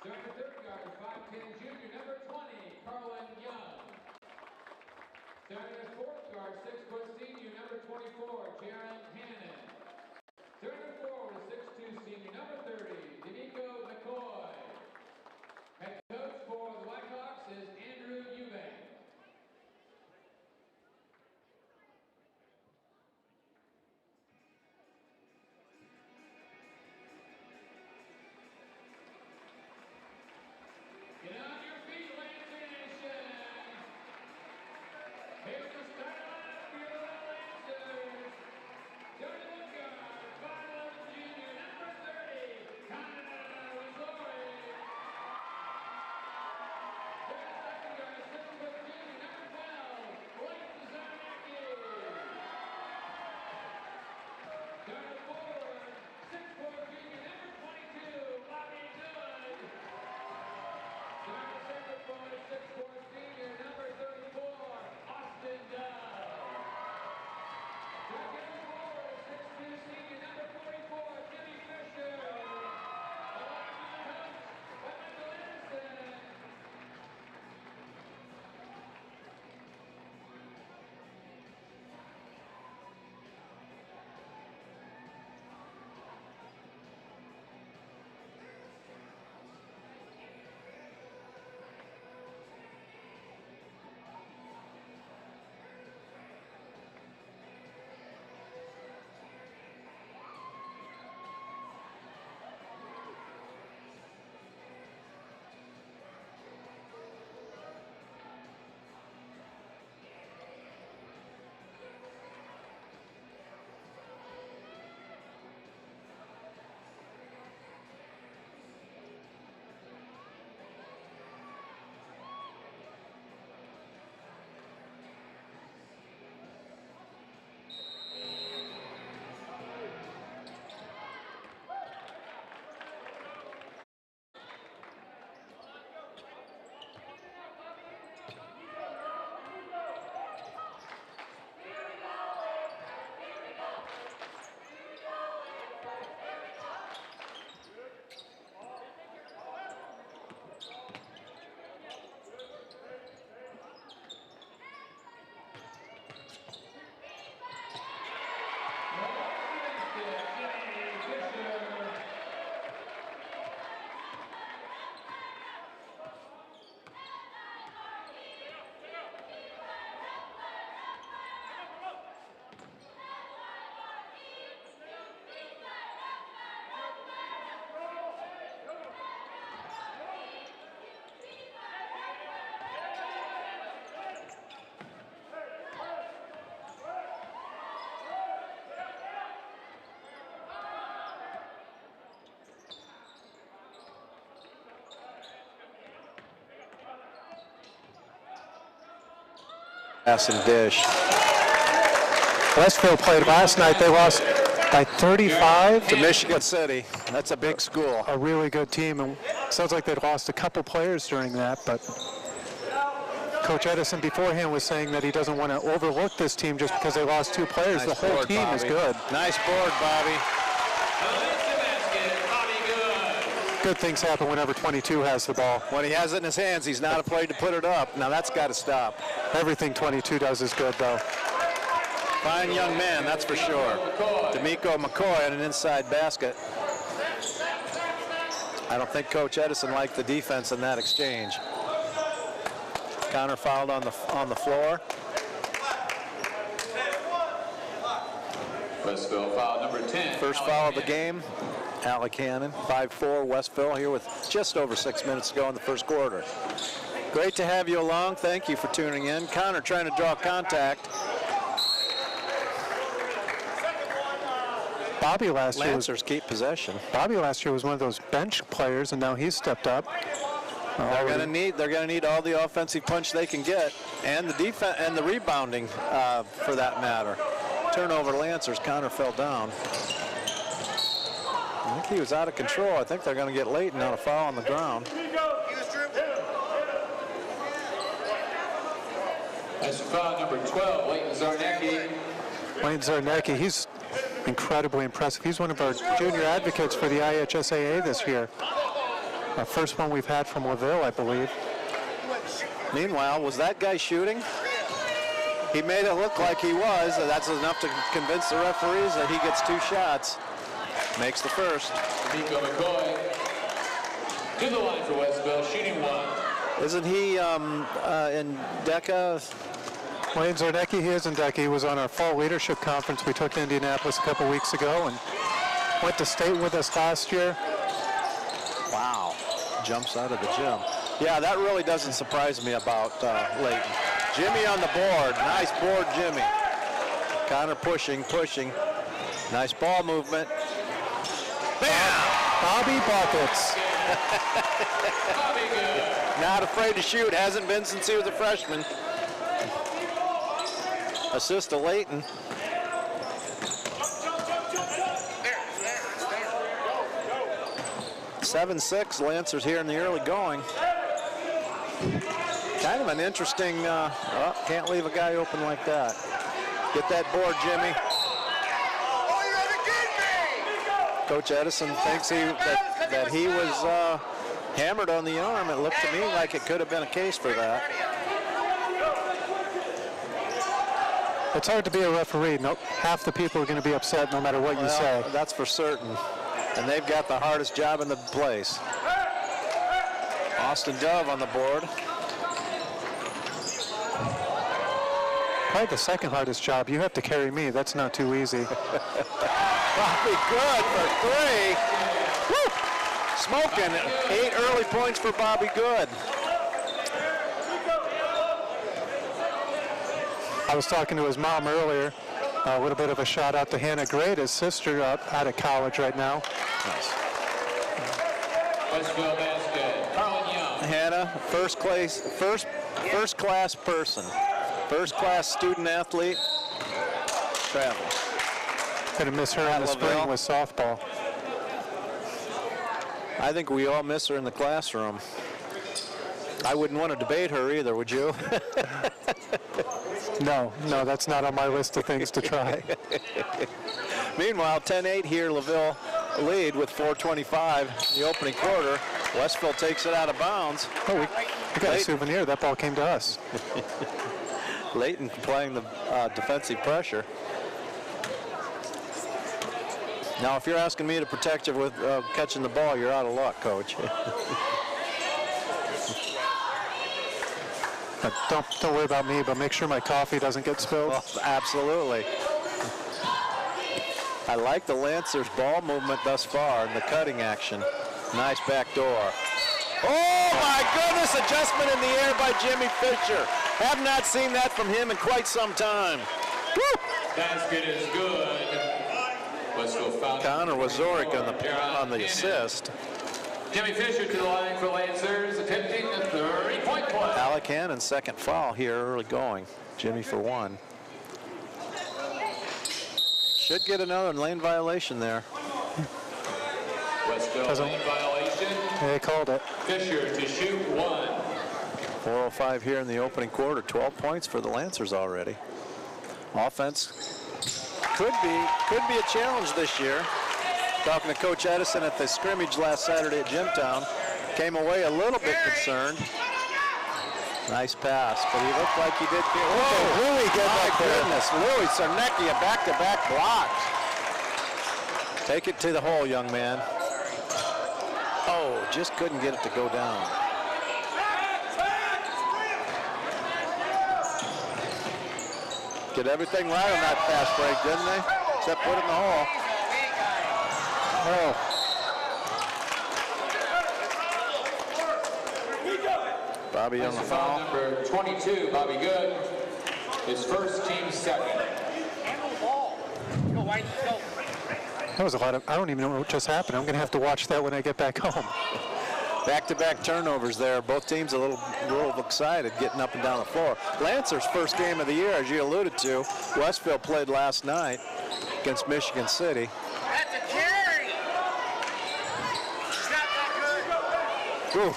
Starting at third guard, 5'10" junior, number 20, Carlin Young. Starting at fourth guard, 6' senior, number 24, Jaron Hannon. Starting forward, 6'2" senior, number 30, D'Amico McCoy. Head coach for the Whitehawks is Andrew Eubank. Get on your feet, Lancer Nation. Here's the start line for your Lancers. Starting at guard, 5'11" junior, number 30, Connor Rizori. Starting second guard, 6' junior, number 12, Blake Zarnecki. Starting forward, 6'4" junior, number 22, Bobby Good. Starting second forward, 6'4" senior, number 34, Austin Dove. Second forward, 6'2" senior, number 44, Jimmy Fisher. Along with coach, Michael Anderson. Pass and dish. Westville played last night. They lost by 35 to Michigan City. That's a big school. A really good team, and sounds like they'd lost a couple players during that, but Coach Edison beforehand was saying that he doesn't want to overlook this team just because they lost two players. Nice the whole board, team Bobby. is good. Nice board, Bobby. Good things happen whenever 22 has the ball. When he has it in his hands, he's not afraid to put it up. Now that's got to stop. Everything 22 does is good, though. Fine young man, that's for sure. D'Amico McCoy on an inside basket. I don't think Coach Edison liked the defense in that exchange. Connor fouled on the floor. Westville foul number 10. First foul of the game. Alec Hannon, 5'4", Westville, here with just over 6 minutes to go in the first quarter. Great to have you along. Thank you for tuning in. Connor trying to draw contact. Bobby last year Lancers keep possession. Bobby last year was one of those bench players, and now he's stepped up. They're going to need all the offensive punch they can get, and the defense and the rebounding, for that matter. Turnover, Lancers. Connor fell down. I think he was out of control. I think they're going to get Leighton on a foul on the ground. That's foul number 12, Leighton Zarnecki. Leighton Zarnecki, he's incredibly impressive. He's one of our junior advocates for the IHSAA this year. Our first one we've had from LaVille, I believe. Meanwhile, was that guy shooting? He made it look like he was. That's enough to convince the referees that he gets 2 shots. Makes the first. Nico McCoy to the line for Westville, shooting 1. Isn't he in DECA? Wayne Zarnecki, he is in DECA. He was on our fall leadership conference we took to Indianapolis a couple weeks ago and went to state with us last year. Wow, jumps out of the gym. Yeah, that really doesn't surprise me about Layton. Jimmy on the board. Nice board, Jimmy. Connor pushing. Nice ball movement. Bam! Bobby buckets. Not afraid to shoot. Hasn't been since he was a freshman. Assist to Layton. Seven, 6 Lancers here in the early going. Kind of an interesting, can't leave a guy open like that. Get that board, Jimmy. Coach Edison thinks that he was hammered on the arm. It looked to me like it could have been a case for that. It's hard to be a referee. Half the people are going to be upset no matter what you say. That's for certain. And they've got the hardest job in the place. Austin Dove on the board. Probably the second hardest job. You have to carry me. That's not too easy. Bobby Good for 3. Woo! Smoking. 8 early points for Bobby Good. I was talking to his mom earlier. A little bit of a shout out to Hannah Great, his sister out of college right now. Nice. Westville basket, Carlin Young. Hannah, first class person. First class student athlete. Travel. Gonna miss her in the spring with softball. I think we all miss her in the classroom. I wouldn't want to debate her either, would you? No, that's not on my list of things to try. Meanwhile, 10-8 here, LaVille lead with 4:25 in the opening quarter. Westville takes it out of bounds. Oh, we got a souvenir. That ball came to us. Layton applying the defensive pressure. Now, if you're asking me to protect you with catching the ball, you're out of luck, Coach. Don't worry about me, but make sure my coffee doesn't get spilled. Well, absolutely. I like the Lancers' ball movement thus far and the cutting action. Nice back door. Oh my goodness, adjustment in the air by Jimmy Fisher. Have not seen that from him in quite some time. Woo! Basket is good. Connor Wazorik on the assist. Jimmy Fisher to the line for Lancers, attempting a 30-point play. Alec Hannon's second foul here early going. Jimmy for 1. Should get another lane violation there. Westville lane violation. They called it. Fisher to shoot 1. 4:05 here in the opening quarter. 12 points for the Lancers already. Offense could be a challenge this year. Talking to Coach Edison at the scrimmage last Saturday at Jimtown, came away a little bit concerned. Nice pass, but he looked like he did. Whoa, Louis, my goodness, Louis Zarnecki, a back-to-back block. Take it to the hole, young man. Oh, just couldn't get it to go down. Did everything right on that fast break, didn't they? Except put it in the hole. Oh. Bobby on the foul. Number 22, Bobby Good. His first, team second. That was a lot of, I don't even know what just happened. I'm going to have to watch that when I get back home. Back-to-back turnovers there. Both teams a little excited getting up and down the floor. Lancers' first game of the year, as you alluded to. Westville played last night against Michigan City. That's a carry. It's not that good. Ooh,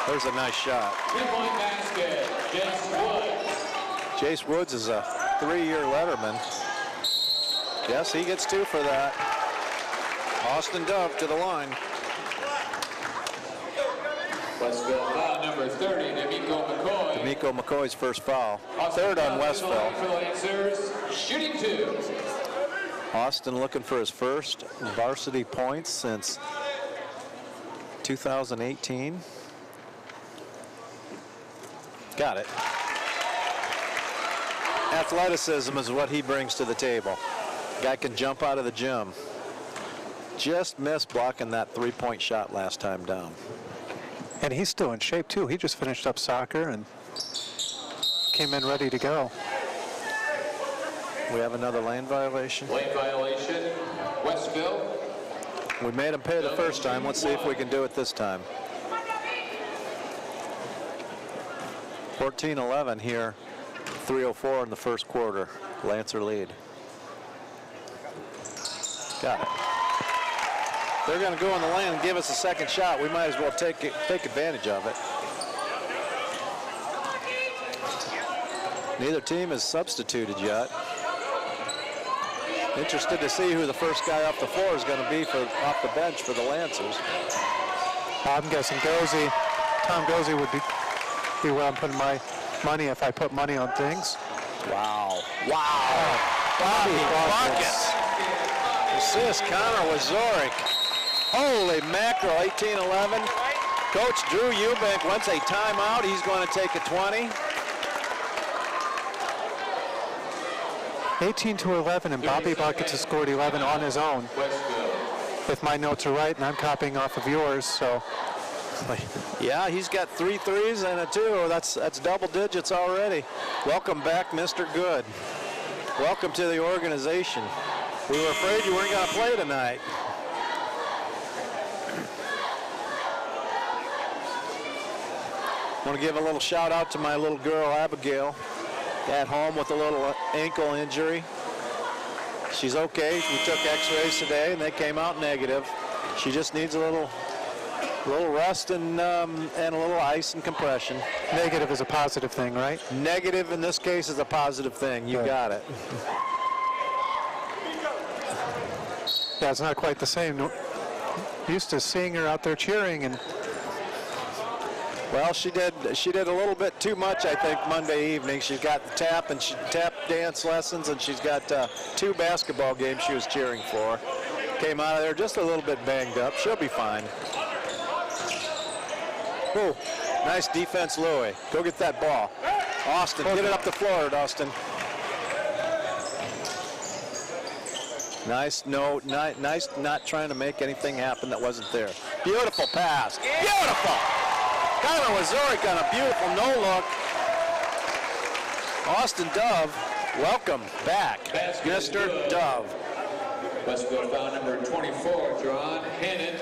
there's a nice shot. 2-point basket, Jace Woods. Jace Woods is a 3-year letterman. Yes, he gets 2 for that. Austin Dove to the line. Westville foul number 30, D'Amico McCoy. D'Amico McCoy's first foul. Austin Third on Westville. For the Lancers, shooting 2. Austin looking for his first varsity points since 2018. Got it. Athleticism is what he brings to the table. Guy can jump out of the gym. Just missed blocking that three-point shot last time down. And he's still in shape too. He just finished up soccer and came in ready to go. We have another lane violation. Lane violation, Westville. We made him pay the first time. Let's see if we can do it this time. 14-11 here. 3:04 in the first quarter. Lancer lead. Got it. They're going to go in the lane and give us a second shot. We might as well take advantage of it. Neither team is substituted yet. Interested to see who the first guy off the floor is going to be off the bench for the Lancers. I'm guessing Gozy. Tom Gozy would be where I'm putting my money if I put money on things. Wow. Wow. Bobby buckets. Assist Connor Wazorek. Holy mackerel, 18-11. Coach Drew Eubank wants a timeout. He's going to take a 20. 18-11, and Bobby Buckets has scored 11 on his own. If my notes are right, and I'm copying off of yours, so. Yeah, he's got 3 threes and a 2. That's double digits already. Welcome back, Mr. Good. Welcome to the organization. We were afraid you weren't going to play tonight. I want to give a little shout out to my little girl, Abigail, at home with a little ankle injury. She's okay. We took x-rays today and they came out negative. She just needs a little rest and a little ice and compression. Negative is a positive thing, right? Negative in this case is a positive thing. You got it. Yeah, it's not quite the same. Used to seeing her out there cheering, and well, she did a little bit too much, I think, Monday evening. She's got the tap dance lessons, and she's got 2 basketball games she was cheering for. Came out of there just a little bit banged up. She'll be fine. Ooh, nice defense, Louie. Go get that ball. Austin, get it up the floor, Austin. Nice, nice not trying to make anything happen that wasn't there. Beautiful pass. Beautiful! Connor Wazorek on a beautiful no-look. Austin Dove, welcome back, Mr. Dove. Westville foul number 24, John Hannon.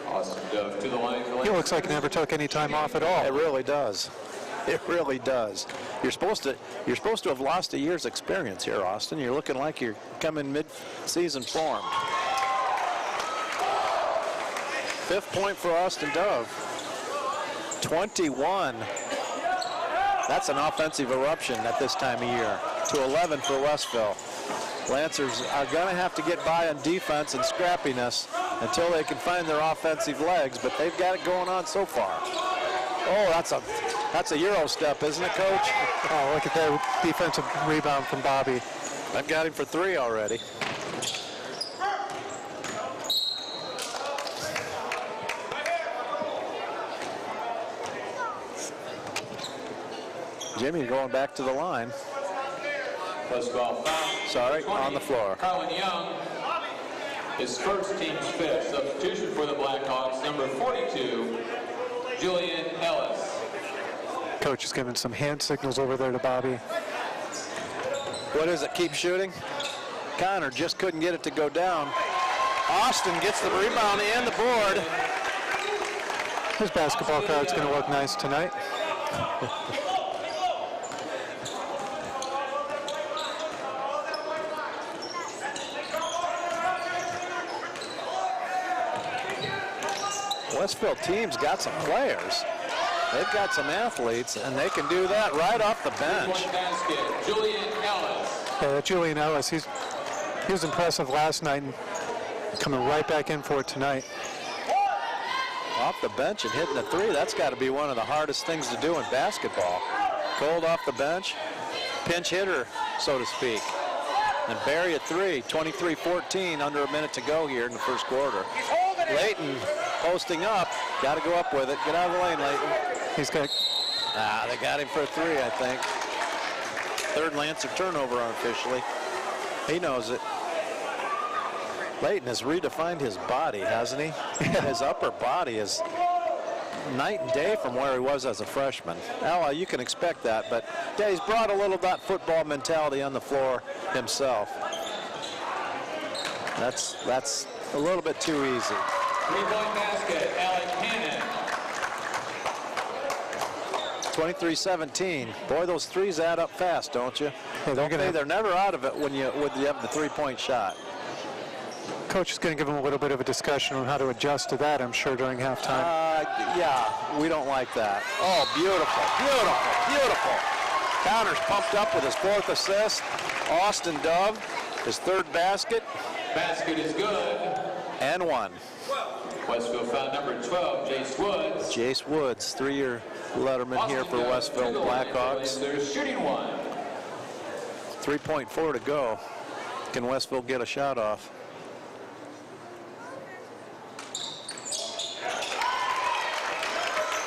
Austin Dove to the line. he looks like he never took any time off at all. It really does. It really does. You're supposed to have lost a year's experience here, Austin. You're looking like you're coming mid-season form. 5th point for Austin Dove. 21. That's an offensive eruption at this time of year. To 11 for Westville. Lancers are going to have to get by on defense and scrappiness until they can find their offensive legs, but they've got it going on so far. Oh, that's a Euro step, isn't it, Coach? Oh, look at that defensive rebound from Bobby. I've got him for 3 already. Jimmy going back to the line. Sorry, on the floor. Carlin Young, his first team's 5th. Substitution for the Blackhawks, number 42, Julian Ellis. Coach is giving some hand signals over there to Bobby. What is it, keep shooting? Connor just couldn't get it to go down. Austin gets the rebound and the board. His basketball card's going to look nice tonight. Westville team's got some players. They've got some athletes, and they can do that right off the bench. Julian Ellis. Yeah, Julian Ellis, he was impressive last night and coming right back in for it tonight. Off the bench and hitting a three, that's got to be one of the hardest things to do in basketball. Cold off the bench, pinch hitter, so to speak. And bury a three, 23-14, under a minute to go here in the first quarter. Layton posting up, got to go up with it. Get out of the lane, Layton. He's got... They got him for a three, I think. Third Lancer turnover unofficially. He knows it. Layton has redefined his body, hasn't he? His upper body is night and day from where he was as a freshman. Ella, you can expect that, but yeah, he's brought a little that football mentality on the floor himself. That's a little bit too easy. Three-point basket, Alec Hannon. 23-17. Boy, those threes add up fast, don't you? Hey, They're never out of it when you have the three-point shot. Coach is going to give him a little bit of a discussion on how to adjust to that, I'm sure, during halftime. Yeah, we don't like that. Oh, beautiful, beautiful, beautiful. Connor's pumped up with his 4th assist. Austin Dove, his 3rd basket. Basket is good. And one. Westville foul number 12, Jace Woods. Jace Woods, 3-year letterman here for Westville Blackhawks. They're shooting one. 3.4 to go. Can Westville get a shot off?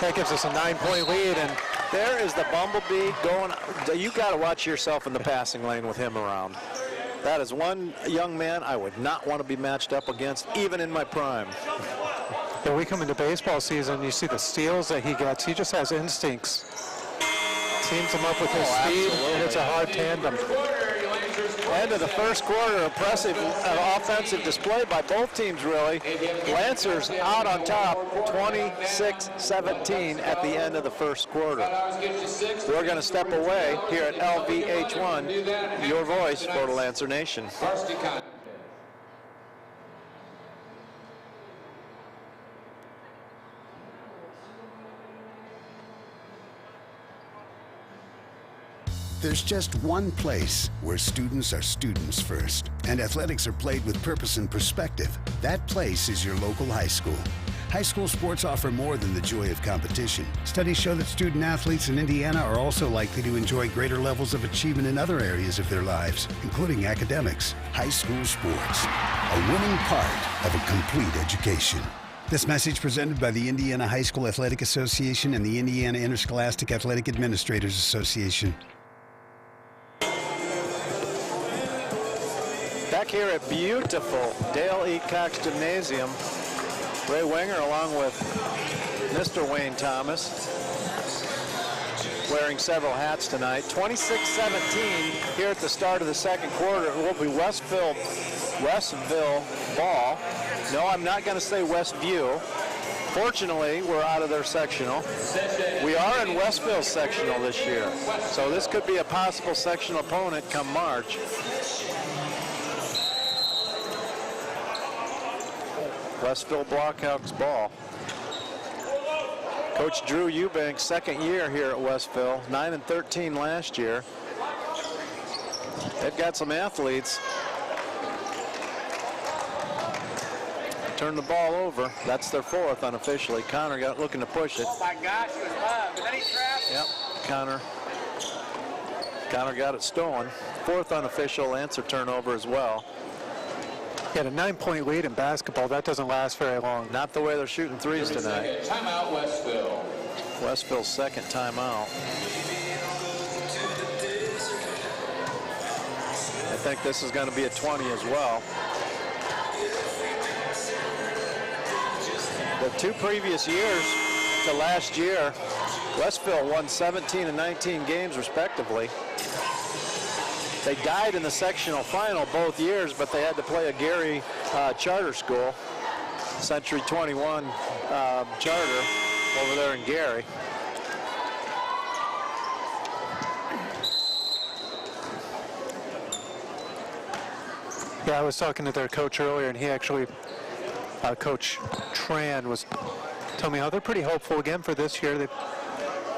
That gives us a 9-point lead, and there is the Bumblebee going. You got to watch yourself in the passing lane with him around. That is one young man I would not want to be matched up against, even in my prime. when we come into baseball season, you see the steals that he gets. He just has instincts. Teams him up with his speed, and it's a hard tandem. End of the first quarter, impressive offensive display by both teams, really. Lancers out on top, 26-17 at the end of the first quarter. We're going to step away here at LVH1, your voice for the Lancer Nation. There's just one place where students are students first, and athletics are played with purpose and perspective. That place is your local high school. High school sports offer more than the joy of competition. Studies show that student athletes in Indiana are also likely to enjoy greater levels of achievement in other areas of their lives, including academics. High school sports, a winning part of a complete education. This message presented by the Indiana High School Athletic Association and the Indiana Interscholastic Athletic Administrators Association. Back here at beautiful Dale E Cox Gymnasium, Ray Wenger along with Mr. Wayne Thomas, wearing several hats tonight. 26-17 here at the start of the second quarter. It will be Westville ball. No, I'm not going to say Westview. Fortunately, we're out of their sectional. We are in Westville's sectional this year, so this could be a possible sectional opponent come March. Westville Blackhawks ball. Coach Drew Eubanks, second year here at Westville, 9-13 last year. They've got some athletes. Turn the ball over. That's their fourth unofficially. Connor got looking to push it. Oh my gosh, he was love. And then he traveled. Yep, Connor got it stolen. Fourth unofficial Lancer turnover as well. He had a 9-point lead in basketball. That doesn't last very long. Not the way they're shooting threes tonight. Timeout, Westville. Westville's second timeout. I think this is going to be a 20 as well. The two previous years to last year, Westville won 17 and 19 games respectively. They died in the sectional final both years, but they had to play a Gary charter school, Century 21 charter over there in Gary. Yeah, I was talking to their coach earlier, and he actually, Coach Tran, was telling me how they're pretty hopeful again for this year. They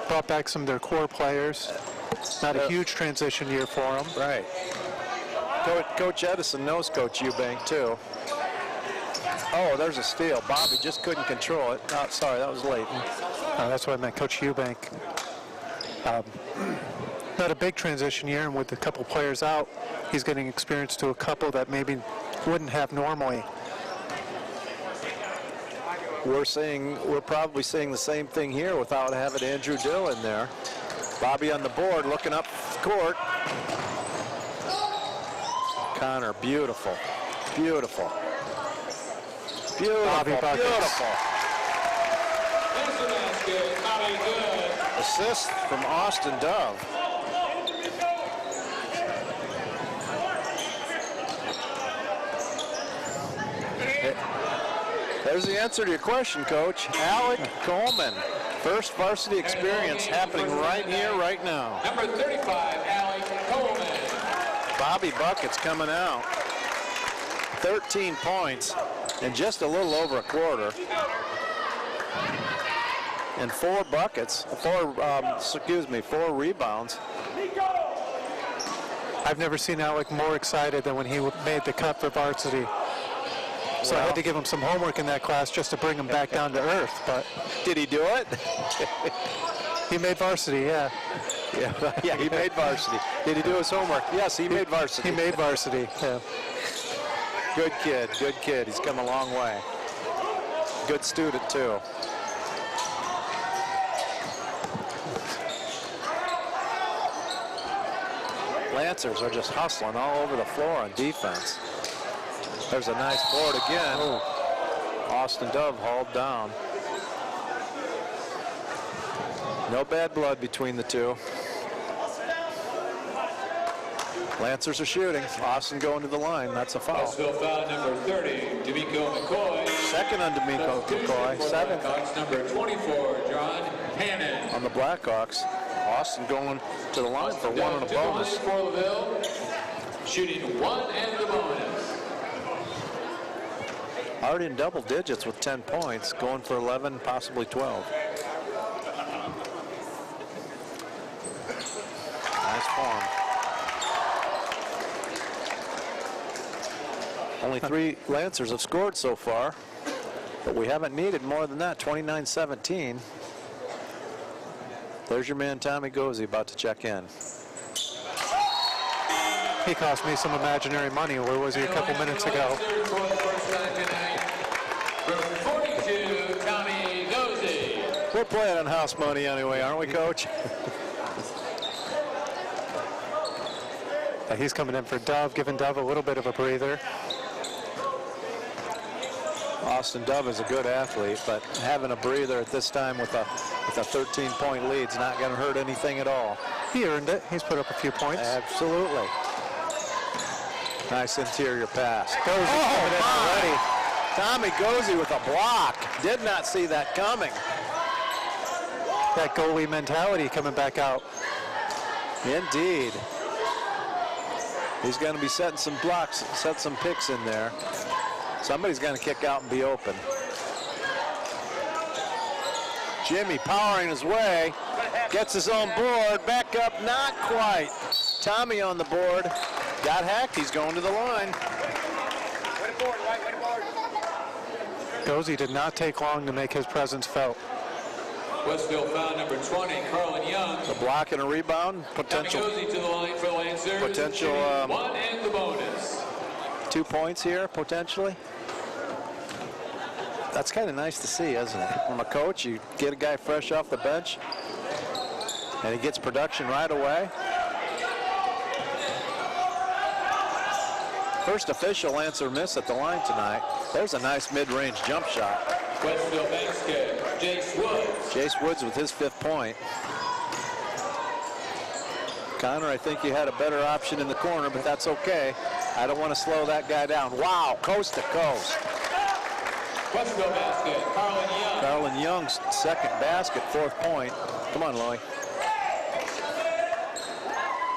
brought back some of their core players. Not a huge transition year for them. Right. Coach Edison knows Coach Eubank too. Oh, there's a steal. Bobby just couldn't control it. Oh, sorry, that was late. That's what I meant, Coach Eubank. Not a big transition year, and with a couple players out, he's getting experience to a couple that maybe wouldn't have normally. We're probably seeing the same thing here without having Andrew Dill in there. Bobby on the board, looking up court. Connor, beautiful, beautiful, beautiful, Bobby beautiful. That's the basket. Bobby good. Assist from Austin Dove. There's the answer to your question, Coach. Alec Coleman. First varsity experience happening right here, right now. Number 35, Alec Coleman. Bobby buckets coming out. 13 points in just a little over a quarter. And 4 buckets, 4 rebounds. I've never seen Alec more excited than when he made the cut for varsity. So I had to give him some homework in that class just to bring him back down to earth. But did he do it? He made varsity, yeah. Yeah, he made varsity. Did he do his homework? Yes, he made varsity. He made varsity, yeah. Good kid, good kid. He's come a long way. Good student, too. Lancers are just hustling all over the floor on defense. There's a nice board again. Oh. Austin Dove hauled down. No bad blood between the two. Lancers are shooting. Austin going to the line. That's a foul. Westville foul number 30, D'Amico McCoy. Second on D'Amico McCoy. Seventh. Number 24, John Hannon. On the Blackhawks. Austin going to the line for one and a bonus. For LaVille, shooting 1 and the bonus. Already in double digits with 10 points, going for 11, possibly 12. Nice form. Only 3 Lancers have scored so far, but we haven't needed more than that, 29-17. There's your man, Tommy Gozy, about to check in. He cost me some imaginary money. Where was he a couple minutes ago? We're playing on house money anyway, aren't we, Coach? He's coming in for Dove, giving Dove a little bit of a breather. Austin Dove is a good athlete, but having a breather at this time with a 13-point lead is not going to hurt anything at all. He earned it. He's put up a few points. Absolutely. Nice interior pass. Coming in already. Tommy Gozy with a block. Did not see that coming. That goalie mentality coming back out. Indeed. He's going to be setting some blocks, set some picks in there. Somebody's going to kick out and be open. Jimmy powering his way, gets his own board, back up, not quite. Tommy on the board, got hacked, he's going to the line. Gozy did not take long to make his presence felt. Westville foul number 20, Carlin Young. The block and a rebound, potential. Tommy Gozy to the line for Lancers. Potential 1 and the bonus. 2 points here, potentially. That's kind of nice to see, isn't it? From a coach, you get a guy fresh off the bench, and he gets production right away. First official Lancer miss at the line tonight. There's a nice mid-range jump shot. Westville basket, Jace Woods. Jace Woods with his 5th point. Connor, I think you had a better option in the corner, but that's okay. I don't want to slow that guy down. Wow, coast to coast. Westville basket, Carlin Young. Carlin Young's 2nd basket, 4th point. Come on, Loy.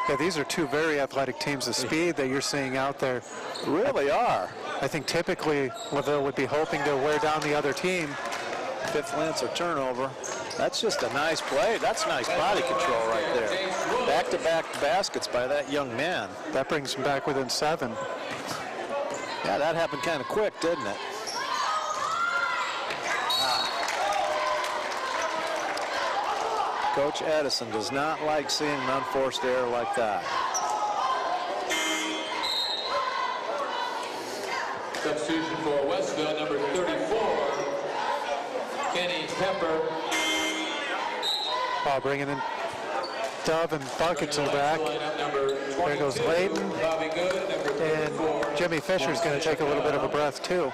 Yeah, these are 2 very athletic teams. The speed that you're seeing out there Really are. I think typically LaVille would be hoping to wear down the other team. 5th Lancer turnover. That's just a nice play. That's nice body control right there. Back-to-back baskets by that young man. That brings him back within 7. Yeah, that happened kind of quick, didn't it? Coach Edison does not like seeing an unforced error like that. Substitution for Westville, number 34, Kenny Pepper. Bringing in Dove and Buckets are back. There goes Layton. And Jimmy Fisher's going to take a little bit of a breath, too.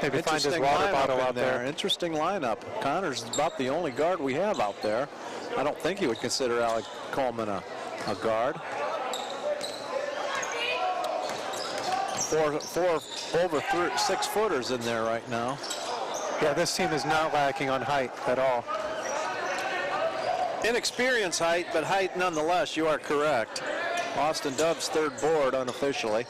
Maybe find his water bottle out there. Interesting lineup. Connor's about the only guard we have out there. I don't think he would consider Alec Coleman a guard. Four over 6-footers in there right now. Yeah, this team is not lacking on height at all. Inexperienced height, but height nonetheless, you are correct. Austin Dove's third board unofficially.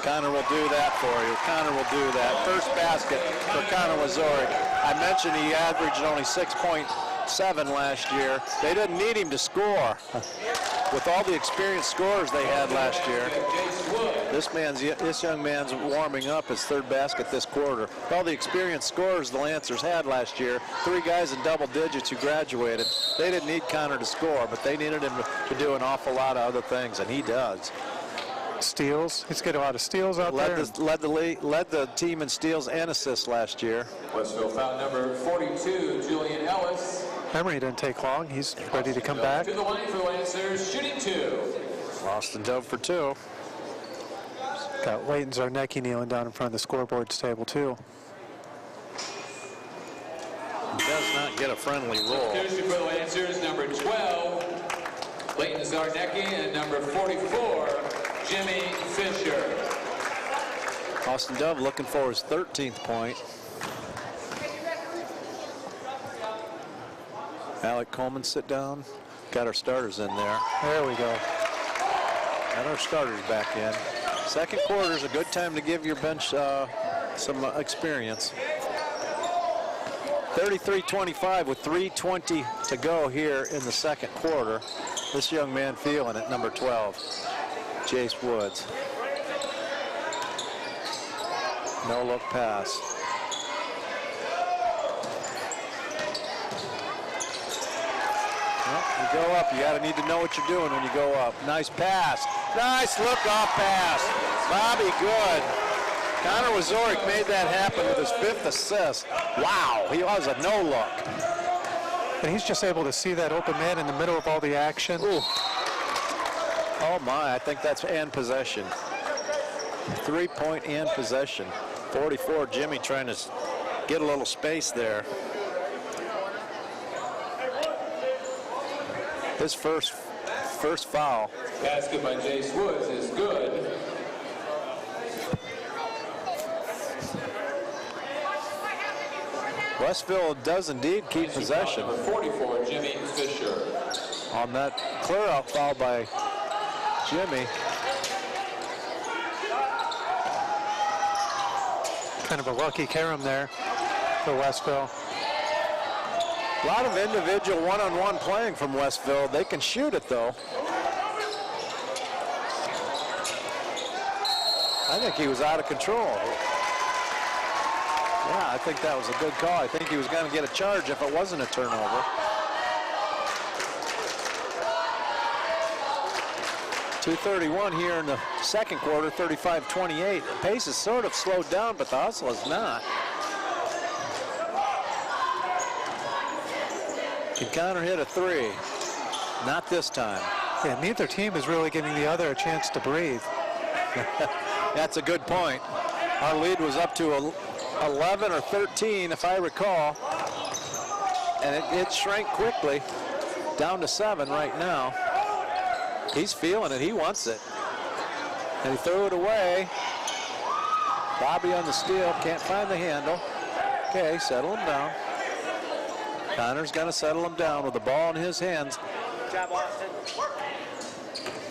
Connor will do that for you. Connor will do that. First basket for Connor Wazorek. I mentioned he averaged only 6.7 last year. They didn't need him to score. With all the experienced scorers they had last year, this young man's warming up his third basket this quarter. With all the experienced scorers the Lancers had last year, 3 guys in double digits who graduated, they didn't need Connor to score, but they needed him to do an awful lot of other things, and he does. Steals. He's getting a lot of steals out there. Led the team in steals and assists last year. Westville foul number 42, Julian Ellis. Emery didn't take long. He's ready to come back. To the line for Lancers, shooting 2. Austin Dove for 2. Got Leighton Zarnecki kneeling down in front of the scoreboards table, too. He does not get a friendly roll. Substitution for the Lancers, number 12, Leighton Zarnecki, and number 44, Jimmy Fisher. Austin Dove looking for his 13th point. Alec Coleman, sit down. Got our starters in there. There we go. Got our starters back in. Second quarter is a good time to give your bench some experience. 33-25 with 3:20 to go here in the second quarter. This young man feeling it, number 12, Jace Woods. No look pass. Well, you go up, you need to know what you're doing when you go up. Nice pass. Nice look-off pass. Bobby Good. Connor Wazorek made that happen with his 5th assist. Wow, he was a no-look. And he's just able to see that open man in the middle of all the action. Ooh. Oh my, I think that's and possession. 3-point and possession. 44, Jimmy trying to get a little space there. His first foul. Basket by Jace Woods is good. Westville does indeed keep possession. Number 44, Jimmy Fisher. On that clear-out foul by Jimmy. Kind of a lucky carom there for Westville. A lot of individual one-on-one playing from Westville. They can shoot it, though. I think he was out of control. Yeah, I think that was a good call. I think he was going to get a charge if it wasn't a turnover. .231 here in the second quarter, 35-28. The pace is sort of slowed down, but the hustle is not. Can Connor hit a 3? Not this time. Yeah, neither team is really giving the other a chance to breathe. That's a good point. Our lead was up to 11 or 13, if I recall. And it shrank quickly down to 7 right now. He's feeling it. He wants it. And he threw it away. Bobby on the steal. Can't find the handle. Okay, settle him down. Connor's going to settle him down with the ball in his hands. Good job, Austin.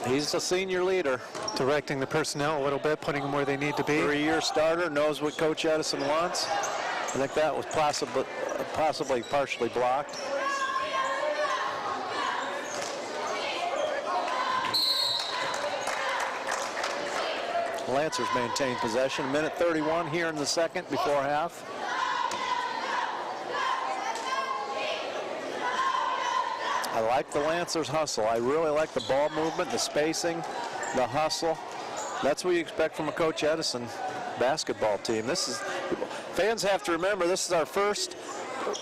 He's the senior leader. Directing the personnel a little bit, putting them where they need to be. 3-year starter, knows what Coach Edison wants. I think that was possibly partially blocked. Lancers maintain possession. 1:31 here in the second before half. I like the Lancers hustle. I really like the ball movement, the spacing, the hustle. That's what you expect from a Coach Edison basketball team. Fans have to remember, this is our first,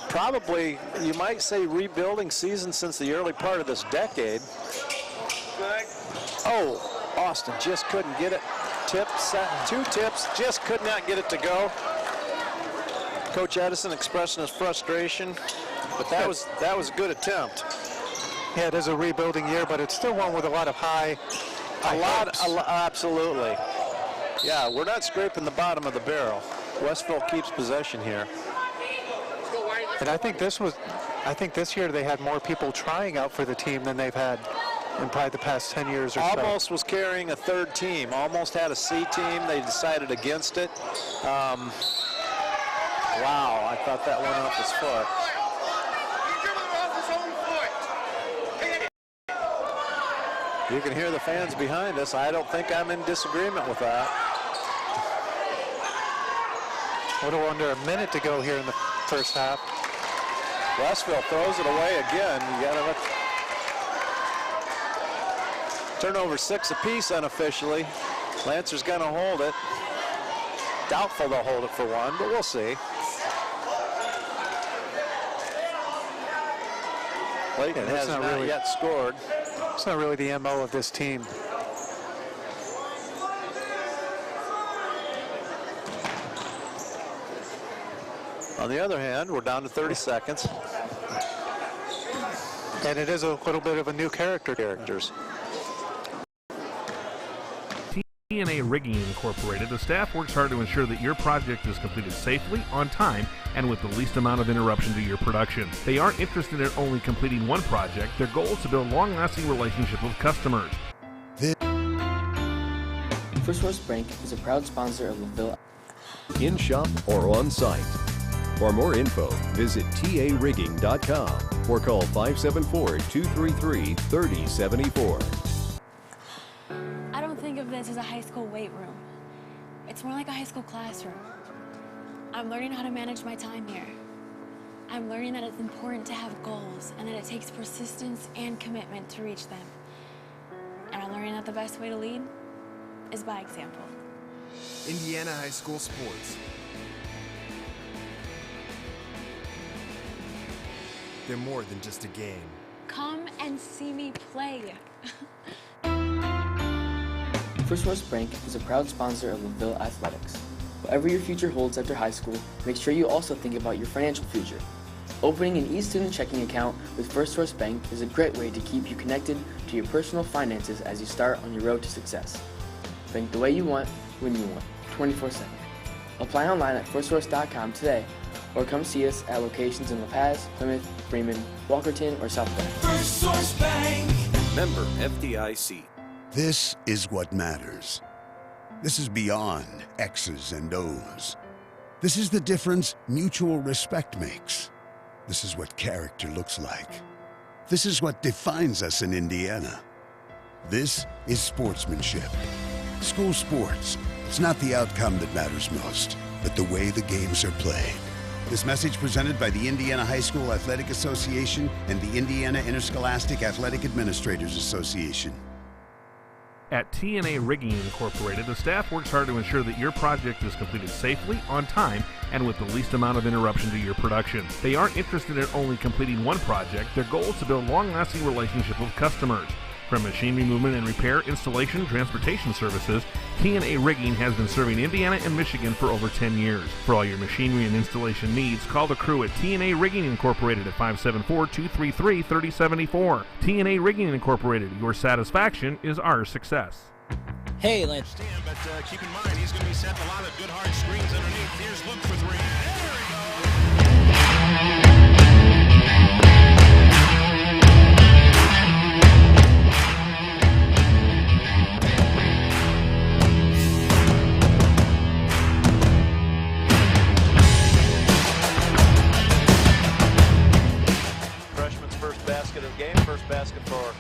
probably, you might say, rebuilding season since the early part of this decade. Oh, Austin just couldn't get it. Tip, set, 2 tips, just could not get it to go. Coach Edison expressing his frustration, but that was a good attempt. Yeah, it is a rebuilding year, but it's still one with a lot of high absolutely. Yeah, we're not scraping the bottom of the barrel. Westville keeps possession here. And I think this year they had more people trying out for the team than they've had in probably the past 10 years or so. Almost was carrying a 3rd team. Almost had a C team. They decided against it. Wow, I thought that went off his foot. You can hear the fans behind us. I don't think I'm in disagreement with that. A little under a minute to go here in the first half. Westville throws it away again. You got to turnover 6 apiece unofficially. Lancer's going to hold it. Doubtful they'll hold it for 1, but we'll see. Layton has not yet scored. It's not really the MO of this team. On the other hand, we're down to 30 seconds. And it is a little bit of a new characters. TNA Rigging Incorporated, the staff works hard to ensure that your project is completed safely, on time, and with the least amount of interruption to your production. They aren't interested in only completing one project. Their goal is to build long-lasting relationships with customers. First Source Bank is a proud sponsor of LaVille. In shop or on site. For more info, visit tarigging.com or call 574-233-3074. I don't think of this as a high school weight room. It's more like a high school classroom. I'm learning how to manage my time here. I'm learning that it's important to have goals and that it takes persistence and commitment to reach them. And I'm learning that the best way to lead is by example. Indiana High School Sports. They're more than just a game. Come and see me play. First Source Bank is a proud sponsor of LaVille Athletics. Whatever your future holds after high school, make sure you also think about your financial future. Opening an e-student checking account with First Source Bank is a great way to keep you connected to your personal finances as you start on your road to success. Bank the way you want, when you want, 24/7. Apply online at firstsource.com today, or come see us at locations in La Paz, Plymouth, Bremen, Walkerton, or South Bend. First Source Bank. Member FDIC. This is what matters. This is beyond X's and O's. This is the difference mutual respect makes. This is what character looks like. This is what defines us in Indiana. This is sportsmanship. School sports. It's not the outcome that matters most, but the way the games are played. This message presented by the Indiana High School Athletic Association and the Indiana Interscholastic Athletic Administrators Association. At TNA Rigging Incorporated, the staff works hard to ensure that your project is completed safely, on time, and with the least amount of interruption to your production. They aren't interested in only completing one project. Their goal is to build long-lasting relationships with customers. From machinery movement and repair, installation, transportation services, TNA Rigging has been serving Indiana and Michigan for over 10 years. For all your machinery and installation needs, call the crew at TNA Rigging Incorporated at 574-233-3074. TNA Rigging Incorporated, your satisfaction is our success. Hey, Lance. But keep in mind, he's going to be setting a lot of good hard screens underneath. Here's Luke for 3. There we go. Basket of the game, first basket for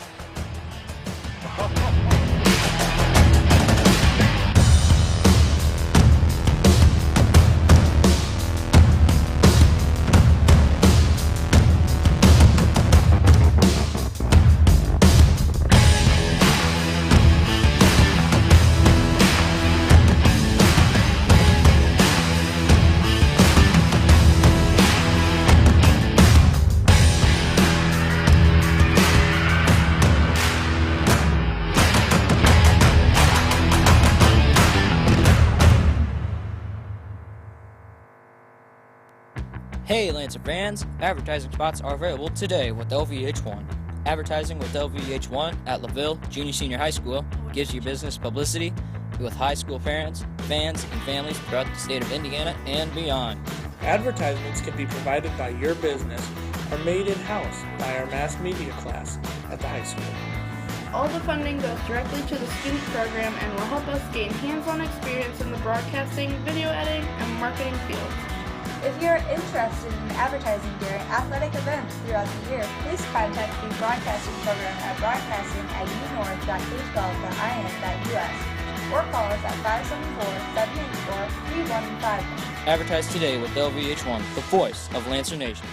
Hey Lancer fans, advertising spots are available today with LVH1. Advertising with LVH1 at LaVille Junior Senior High School gives you business publicity with high school parents, fans, and families throughout the state of Indiana and beyond. Advertisements can be provided by your business or made in-house by our mass media class at the high school. All the funding goes directly to the student program and will help us gain hands-on experience in the broadcasting, video editing, and marketing fields. If you're interested in advertising during athletic events throughout the year, please contact the broadcasting program at broadcasting@unorth.k12.in.us or call us at 574-784-3151. Advertise today with LVH1, the voice of Lancer Nation.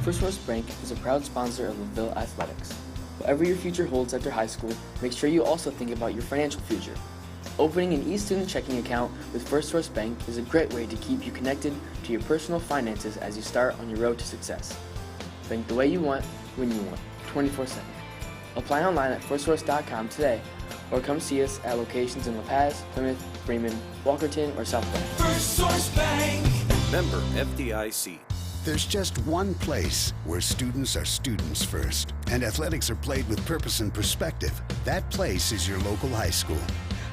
First Source Bank is a proud sponsor of LaVille Athletics. Whatever your future holds after high school, make sure you also think about your financial future. Opening an e-student checking account with First Source Bank is a great way to keep you connected to your personal finances as you start on your road to success. Bank the way you want, when you want, 24/7. Apply online at firstsource.com today, or come see us at locations in La Paz, Plymouth, Bremen, Walkerton, or South Bend. First Source Bank. Member FDIC. There's just one place where students are students first, and athletics are played with purpose and perspective. That place is your local high school.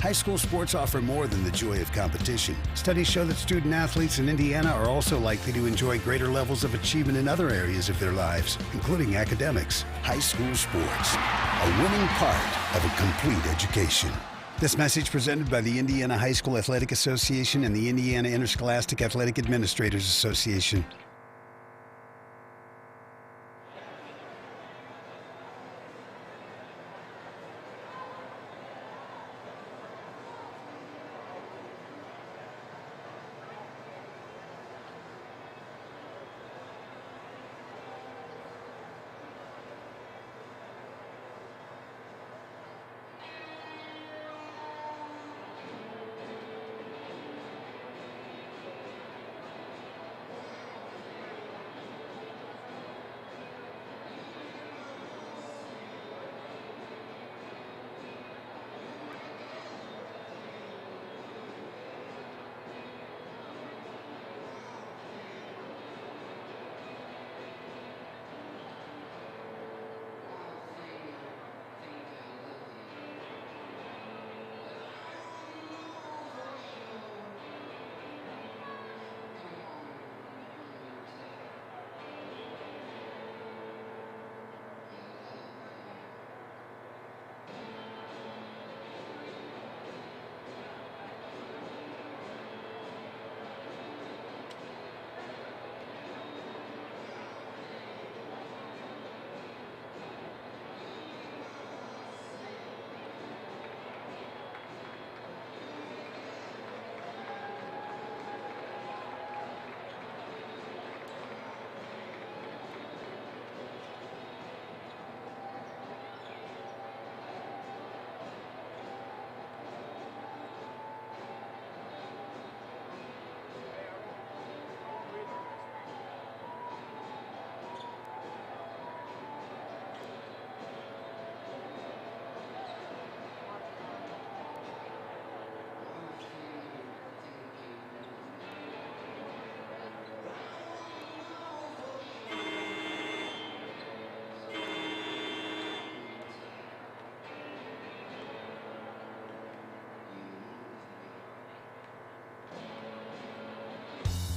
High school sports offer more than the joy of competition. Studies show that student athletes in Indiana are also likely to enjoy greater levels of achievement in other areas of their lives, including academics. High school sports, a winning part of a complete education. This message presented by the Indiana High School Athletic Association and the Indiana Interscholastic Athletic Administrators Association.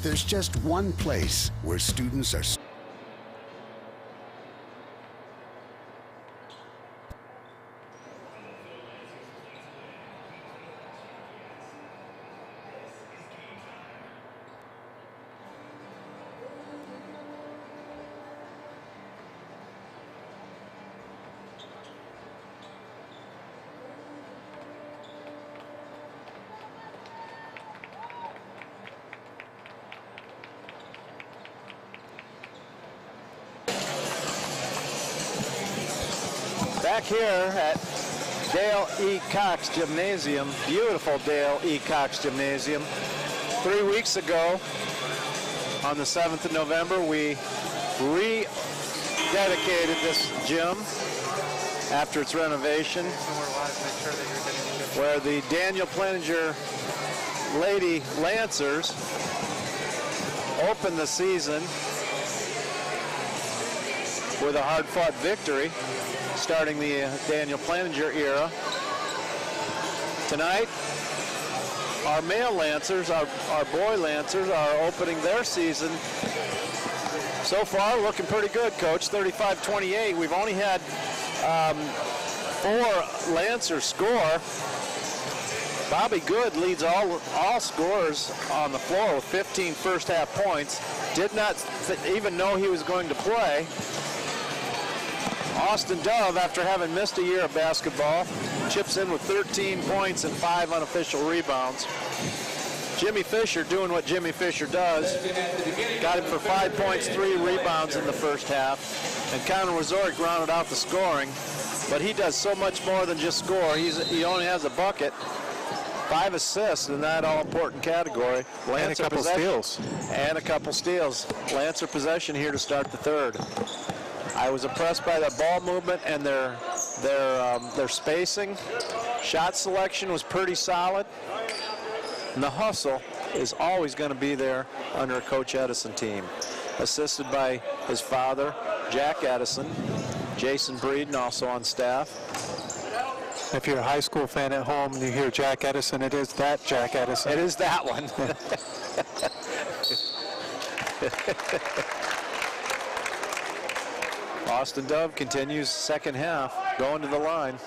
There's just one place where students are back here at Dale E Cox Gymnasium, beautiful Dale E Cox Gymnasium. 3 weeks ago, on the 7th of November, we rededicated this gym after its renovation, where the Daniel Pleninger Lady Lancers open the season with a hard-fought victory, starting the Daniel Planinger era. Tonight, our male Lancers, our boy Lancers, are opening their season. So far, looking pretty good, Coach. 35-28. We've only had 4 Lancers score. Bobby Good leads all scorers on the floor with 15 first half points. Did not even know he was going to play. Austin Dove, after having missed a year of basketball, chips in with 13 points and 5 unofficial rebounds. Jimmy Fisher doing what Jimmy Fisher does. Got him for 5 points, 3 rebounds in the first half. And Connor Wazorek rounded out the scoring. But he does so much more than just score. He only has a bucket. 5 assists in that all-important category. And a couple steals. And a couple steals. Lancer possession here to start the third. I was impressed by the ball movement and their spacing. Shot selection was pretty solid. And the hustle is always going to be there under a Coach Edison team. Assisted by his father, Jack Edison, Jason Breeden also on staff. If you're a high school fan at home and you hear Jack Edison, it is that Jack Edison. It is that one. Austin Dove continues second half, going to the line.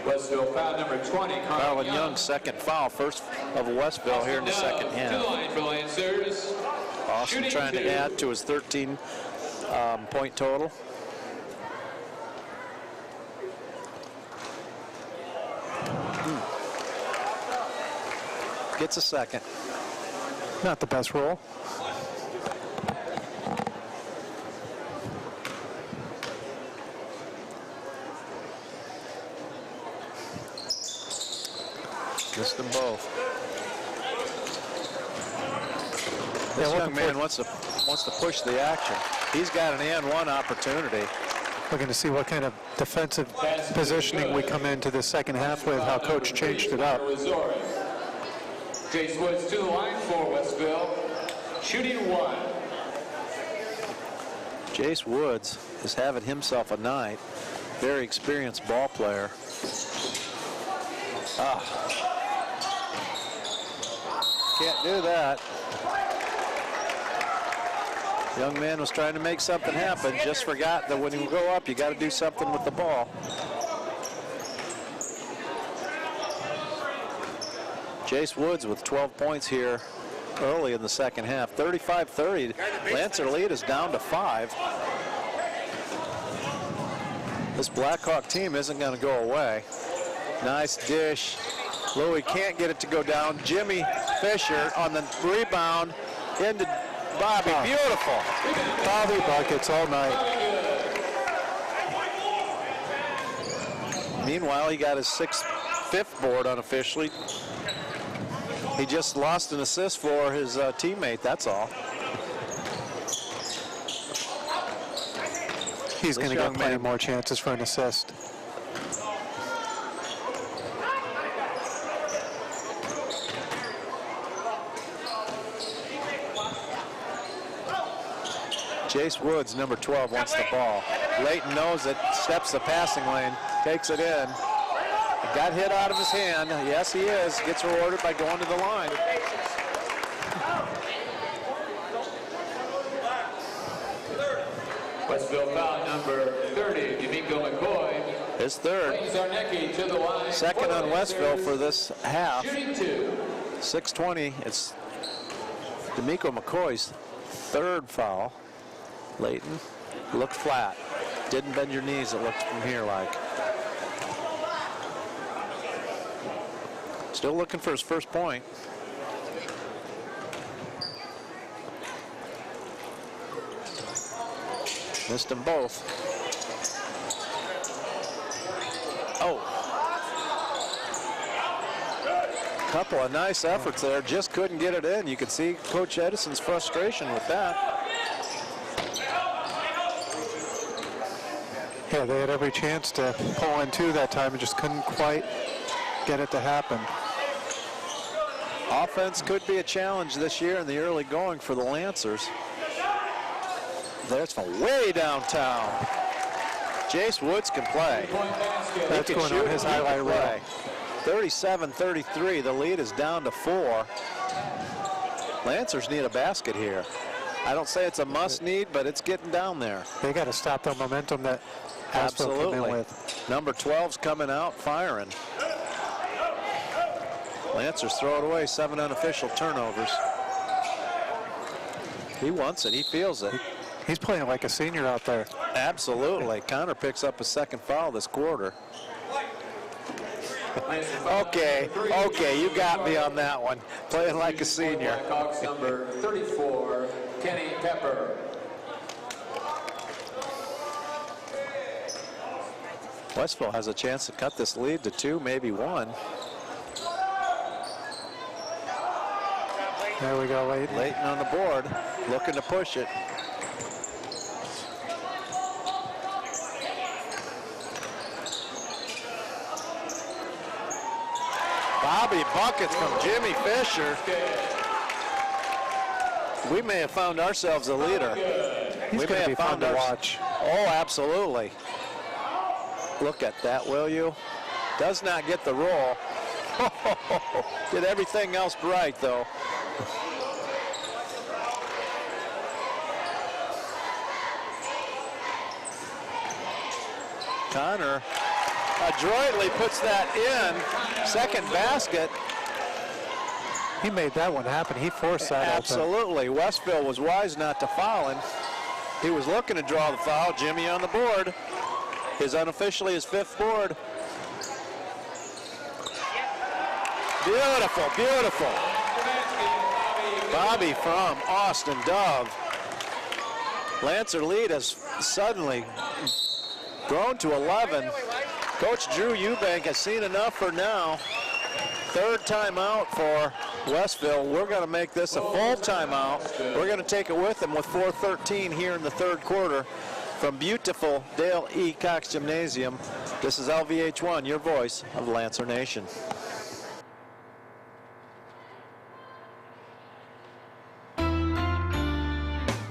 Westville foul number 20, Carlin Young, second foul, first of Westville here in the second half. To the line for Lancers. Austin trying to add to his 13-point total. Gets a second. Not the best roll. Missed them both. This young man wants to push the action. He's got an and one opportunity. Looking to see what kind of defensive positioning we come into the second half with, how Coach changed it up. Jace Woods to the line for Westville, shooting 1. Jace Woods is having himself a night. Very experienced ball player. Can't do that. Young man was trying to make something happen, just forgot that when you go up, you got to do something with the ball. Jace Woods with 12 points here early in the second half. 35-30. Lancer lead is down to 5. This Blackhawk team isn't going to go away. Nice dish. Louis can't get it to go down. Jimmy Fisher on the rebound into Bobby. Beautiful. Bobby buckets all night. Meanwhile, he got his 5th board unofficially. He just lost an assist for his teammate, that's all. He's going to get plenty more chances for an assist. Jace Woods, number 12, wants the ball. Layton knows it, steps the passing lane, takes it in. Got hit out of his hand. Yes, he is. Gets rewarded by going to the line. Westville foul number 30, D'Amico McCoy. His third. To the line. Second on Westville for this half. Shooting 2. 6:20. It's D'Amico McCoy's third foul. Layton looked flat. Didn't bend your knees, it looked from here like. Still looking for his first point. Missed them both. Oh. Couple of nice efforts there, just couldn't get it in. You could see Coach Edison's frustration with that. Yeah, they had every chance to pull in 2 that time and just couldn't quite get it to happen. Offense could be a challenge this year in the early going for the Lancers. There's from way downtown. Jace Woods can play. That's going on his highlight reel. 37-33, the lead is down to 4. Lancers need a basket here. I don't say it's a must need, but it's getting down there. They got to stop the momentum that Westville came in with. Number 12's coming out, firing. Lancers throw it away, 7 unofficial turnovers. He wants it, he feels it. He's playing like a senior out there. Absolutely. Connor picks up a second foul this quarter. Okay, you got me on that one. Playing like a senior. Blackhawks number 34, Kenny Pepper. Westville has a chance to cut this lead to 2, maybe 1. There we go, Leighton. Leighton on the board, looking to push it. Bobby buckets from Jimmy Fisher. We may have found ourselves a leader. He's going to be fun to watch. Oh, absolutely. Look at that, will you? Does not get the roll. Did everything else right, though. Connor adroitly puts that in. Second basket. He made that one happen. He forced that. Absolutely. Westville was wise not to foul him. He was looking to draw the foul. Jimmy on the board. His unofficially his 5th board. Beautiful, beautiful. Bobby from Austin Dove. Lancer lead has suddenly grown to 11. Coach Drew Eubank has seen enough for now. 3rd timeout for Westville. We're going to make this a full timeout. We're going to take it with them with 4:13 here in the 3rd quarter. From beautiful Dale E Cox Gymnasium, this is LVH1, your voice of Lancer Nation.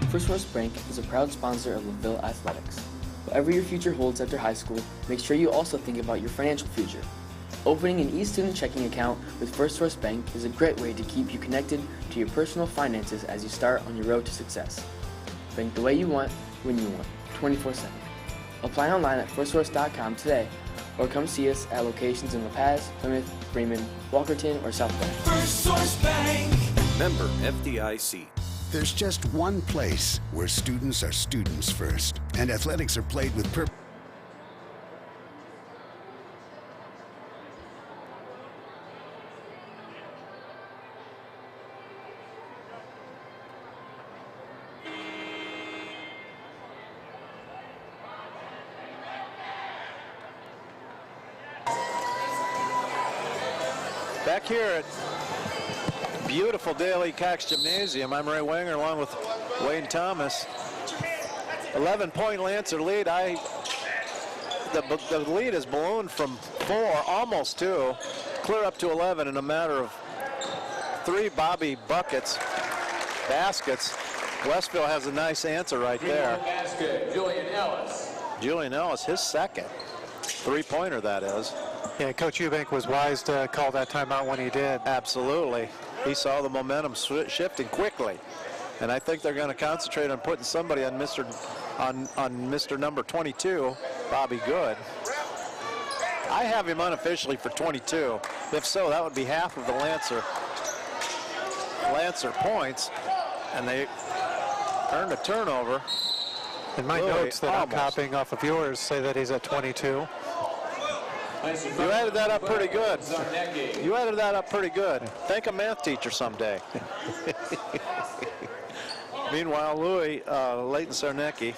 First West Bank is a proud sponsor of LaVille Athletics. Whatever your future holds after high school, make sure you also think about your financial future. Opening an e-student checking account with First Source Bank is a great way to keep you connected to your personal finances as you start on your road to success. Bank the way you want, when you want, 24/7. Apply online at firstsource.com today, or come see us at locations in La Paz, Plymouth, Bremen, Walkerton, or South Bend. First Source Bank. Member FDIC. There's just one place where students are students first, and athletics are played with purpose. Back here at beautiful Dale E Cox Gymnasium, I'm Ray Wenger along with Wayne Thomas. 11-point Lancer lead. The lead has ballooned from 4, almost 2, clear up to 11 in a matter of 3 Bobby baskets. Westville has a nice answer right there. Basket, Julian Ellis. Julian Ellis, his 2nd 3-pointer, that is. Yeah, Coach Eubank was wise to call that timeout when he did. Absolutely. He saw the momentum shifting quickly. And I think they're going to concentrate on putting somebody on Mr. number 22, Bobby Good. I have him unofficially for 22. If so, that would be half of the Lancer points. And they earned a turnover. And my notes that I'm copying off of yours say that he's at 22. You added that up pretty good. You added that up pretty good. Thank a math teacher someday. Meanwhile, Leighton Sarnecki.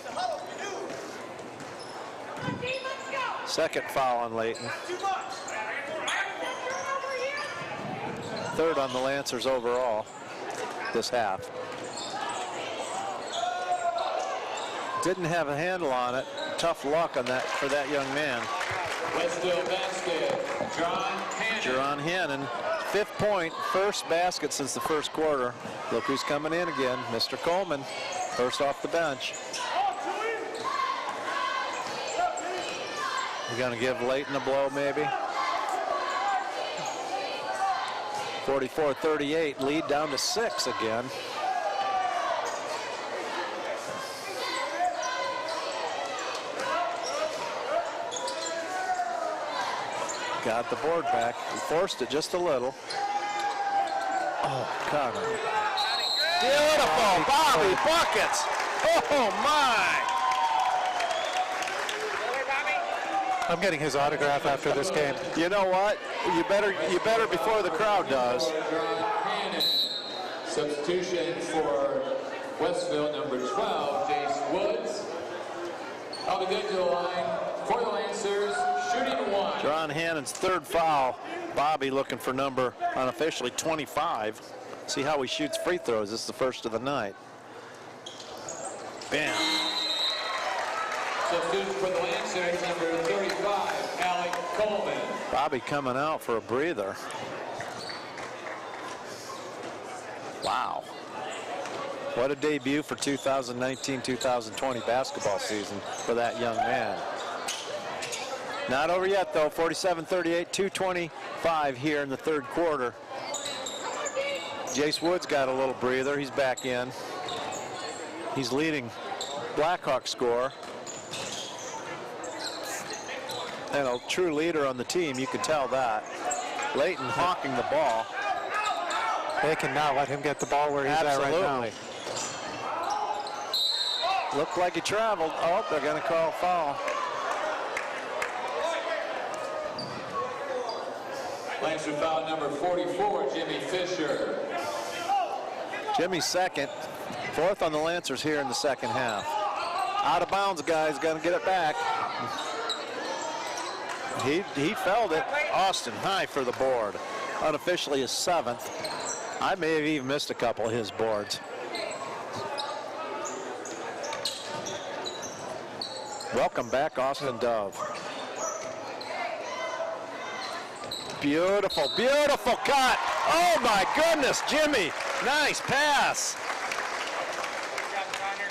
2nd foul on Leighton. 3rd on the Lancers overall this half. Didn't have a handle on it. Tough luck on that for that young man. Westville basket, Jerron Hannon. Jerron Hannon fifth point, first basket since the first quarter. Look who's coming in again, Mr. Coleman, first off the bench. You're gonna give Layton a blow maybe? 44-38, lead down to 6 again. Got the board back. He forced it just a little. Oh, Connor. Beautiful, Bobby buckets. Oh my! I'm getting his autograph after this game. You know what? You better before the crowd does. Substitution for Westville, number 12, Jace Woods. I'll be good to the line for the Lancers, shooting 1. John Hannon's third foul. Bobby looking for number, unofficially, 25. See how he shoots free throws. This is the first of the night. Bam. Substitution for the Lancers, number 35, Alec Coleman. Bobby coming out for a breather. Wow. What a debut for 2019-2020 basketball season for that young man. Not over yet though, 47-38, 2:25 here in the third quarter. Jace Woods got a little breather, he's back in. He's leading Blackhawk score. And a true leader on the team, you can tell that. Layton hawking the ball. They cannot let him get the ball where he's at right now. Looked like he traveled. Oh, they're going to call a foul. Lancer foul number 44, Jimmy Fisher. Jimmy's second. Fourth on the Lancers here in the second half. Out of bounds, guys. Going to get it back. He felled it. Austin high for the board. Unofficially his 7th. I may have even missed a couple of his boards. Welcome back, Austin Dove. Beautiful, beautiful cut. Oh my goodness, Jimmy. Nice pass.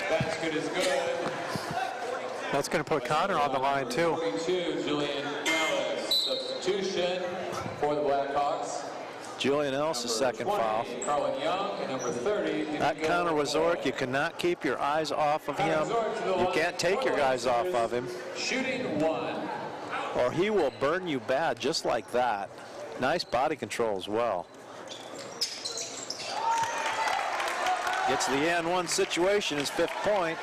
Basket is good. That's going to put Connor on the line too. 42, Julian Ellis. Substitution for the Blackhawks. Julian Ellis' second foul. Carlin Young, and number 30. That Connor Wazorek, you cannot keep your eyes off of him. You can't take your eyes off of him. Shooting 1. Or he will burn you bad just like that. Nice body control as well. Gets the and one situation, his 5th point.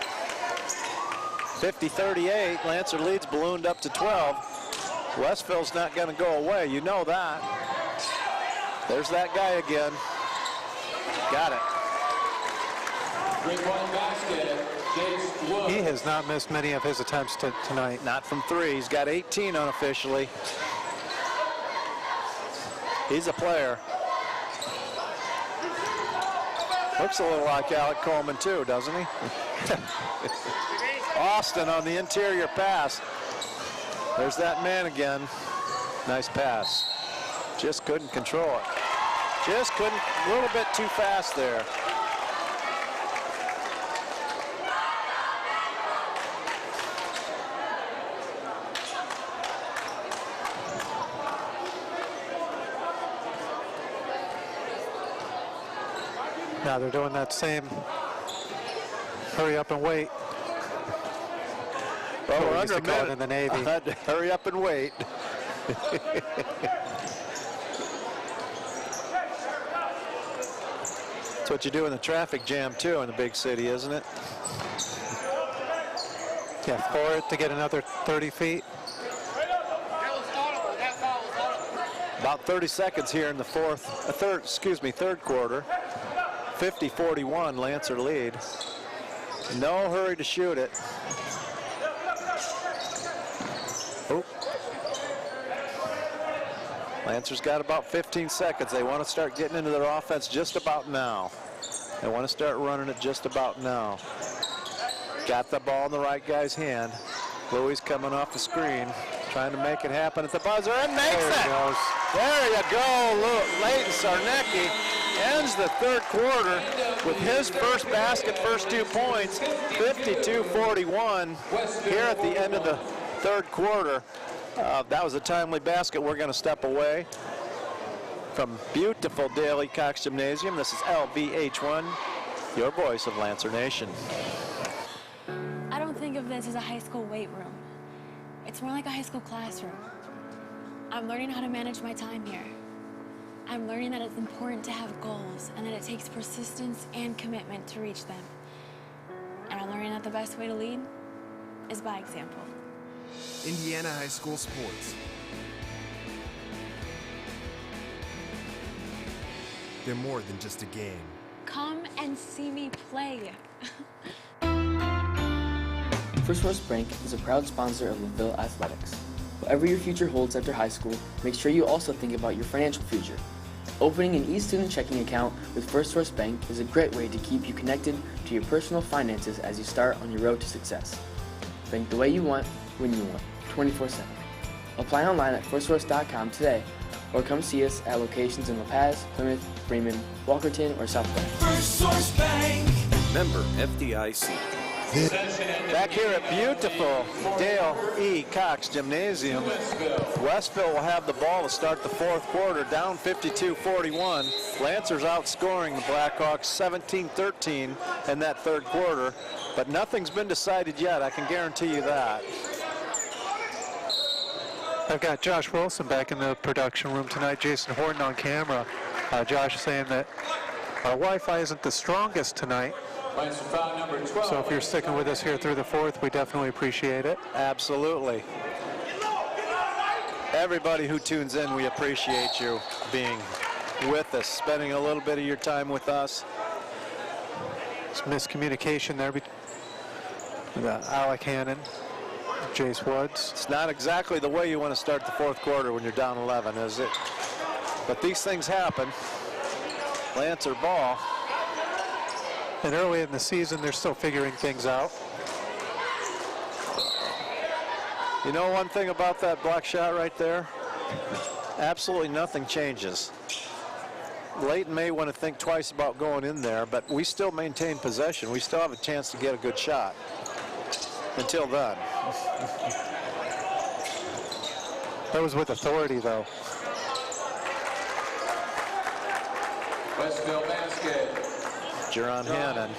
50-38, Lancer leads ballooned up to 12. Westville's not going to go away, you know that. There's that guy again. Got it. 3-point basket, Jace Woods. He has not missed many of his attempts tonight. Not from 3, he's got 18 unofficially. He's a player. Looks a little like Alec Coleman too, doesn't he? Austin on the interior pass. There's that man again. Nice pass. Just couldn't control it. Just couldn't, a little bit too fast there. Now they're doing that same hurry up and wait. Well, we're under a minute in the Navy. Hurry up and wait. That's what you do in the traffic jam too in the big city, isn't it? Yeah, for it to get another 30 feet. About 30 seconds here in the third quarter. 50-41, Lancer lead. No hurry to shoot it. Oh. Lancer's got about 15 seconds. They want to start getting into their offense just about now. They want to start running it just about now. Got the ball in the right guy's hand. Louis coming off the screen, trying to make it happen at the buzzer, and makes it! There he goes. There you go, Leighton Sarnecki ends the third quarter with his first basket, first 2 points, 52-41 here at the end of the third quarter. That was a timely basket. We're going to step away from beautiful Dale E Cox Gymnasium. This is LVH1, your voice of Lancer Nation. I don't think of this as a high school weight room. It's more like a high school classroom. I'm learning how to manage my time here. I'm learning that it's important to have goals and that it takes persistence and commitment to reach them. And I'm learning that the best way to lead is by example. Indiana High School Sports. They're more than just a game. Come and see me play. First West Bank is a proud sponsor of LaVille Athletics. Whatever your future holds after high school, make sure you also think about your financial future. Opening an e-student checking account with First Source Bank is a great way to keep you connected to your personal finances as you start on your road to success. Bank the way you want, when you want, 24/7. Apply online at firstsource.com today, or come see us at locations in La Paz, Plymouth, Freeman, Walkerton, or South Bend. First Source Bank. Member FDIC. Back here at beautiful Dale E Cox Gymnasium, Westville will have the ball to start the fourth quarter, down 52-41. Lancers outscoring the Blackhawks 17-13 in that third quarter, but nothing's been decided yet, I can guarantee you that. I've got Josh Wilson back in the production room tonight, Jason Horton on camera. Josh saying that our Wi-Fi isn't the strongest tonight. So if you're sticking with us here through the fourth, we definitely appreciate it. Absolutely. Everybody who tunes in, we appreciate you being with us, spending a little bit of your time with us. Some miscommunication there with Alec Hannon, Jace Woods. It's not exactly the way you want to start the fourth quarter when you're down 11, is it? But these things happen. Lancer ball. And early in the season, they're still figuring things out. You know one thing about that block shot right there? Absolutely nothing changes. Leighton may want to think twice about going in there, but we still maintain possession. We still have a chance to get a good shot. Until then. That was with authority, though. Westville basket. Jaron Hannon,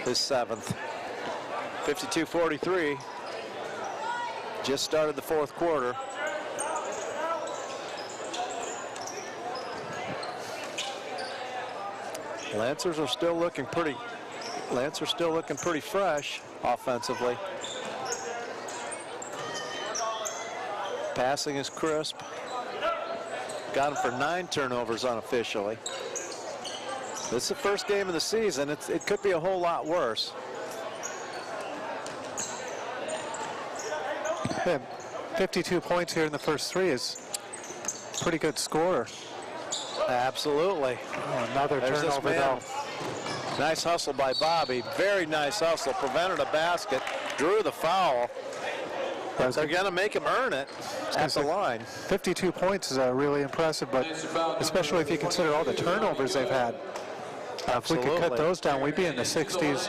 his seventh. 52-43. Just started the fourth quarter. Lancers are still looking pretty. Lancers still looking pretty fresh offensively. Passing is crisp. Got him for 9 turnovers unofficially. This is the first game of the season. It could be a whole lot worse. Yeah, 52 points here in the first 3 is a pretty good score. Absolutely. Oh, another turnover though. Nice hustle by Bobby. Very nice hustle. Prevented a basket. Drew the foul. They're going to make him earn it at the line. 52 points is really impressive, but especially if you consider all the turnovers they've had. If we could cut those down, we'd be in the 60s,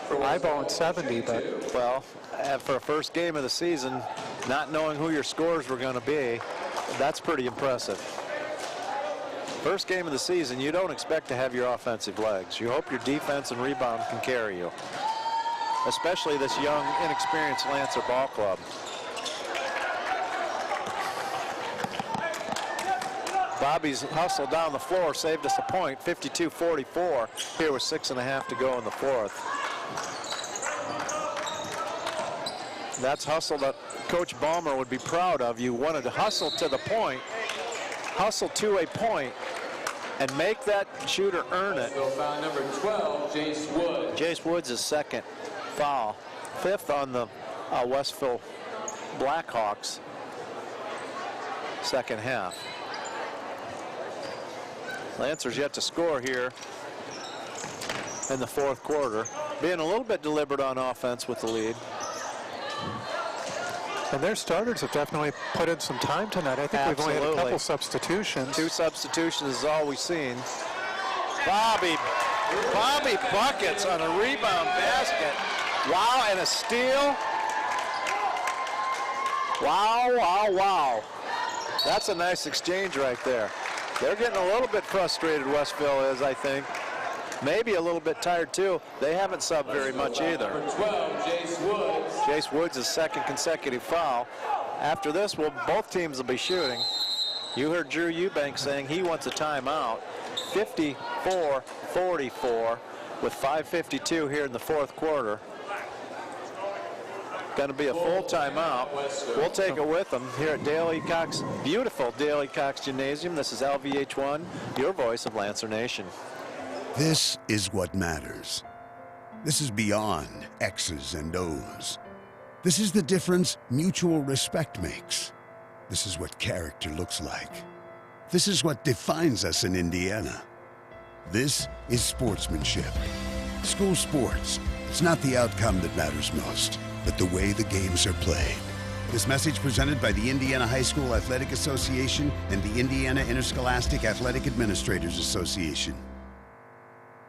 eyeballing 70. But well, for a first game of the season, not knowing who your scorers were going to be, that's pretty impressive. First game of the season, you don't expect to have your offensive legs. You hope your defense and rebound can carry you, especially this young, inexperienced Lancer ball club. Bobby's hustle down the floor saved us a point, 52-44. Here with 6.5 to go in the fourth. That's hustle that Coach Ballmer would be proud of. You wanted to hustle to the point, hustle to a point, and make that shooter earn it. Foul number 12, Jace Woods. Jace Woods' second foul, 5th on the Westville Blackhawks second half. Lancers yet to score here in the fourth quarter. Being a little bit deliberate on offense with the lead. And their starters have definitely put in some time tonight. I think we've only had a couple substitutions. 2 substitutions is all we've seen. Bobby buckets on a rebound basket. Wow, and a steal. Wow. That's a nice exchange right there. They're getting a little bit frustrated, Westville is, I think. Maybe a little bit tired too. They haven't subbed very much either. 12, Jace Woods. Jace Woods' second consecutive foul. After this, both teams will be shooting. You heard Drew Eubank saying he wants a timeout. 54-44 with 5:52 here in the fourth quarter. Going to be a full timeout. We'll take it with them here at Dale E Cox, beautiful Dale E Cox Gymnasium. This is LVH1, your voice of Lancer Nation. This is what matters. This is beyond X's and O's. This is the difference mutual respect makes. This is what character looks like. This is what defines us in Indiana. This is sportsmanship. School sports, it's not the outcome that matters most, but the way the games are played. This message presented by the Indiana High School Athletic Association and the Indiana Interscholastic Athletic Administrators Association.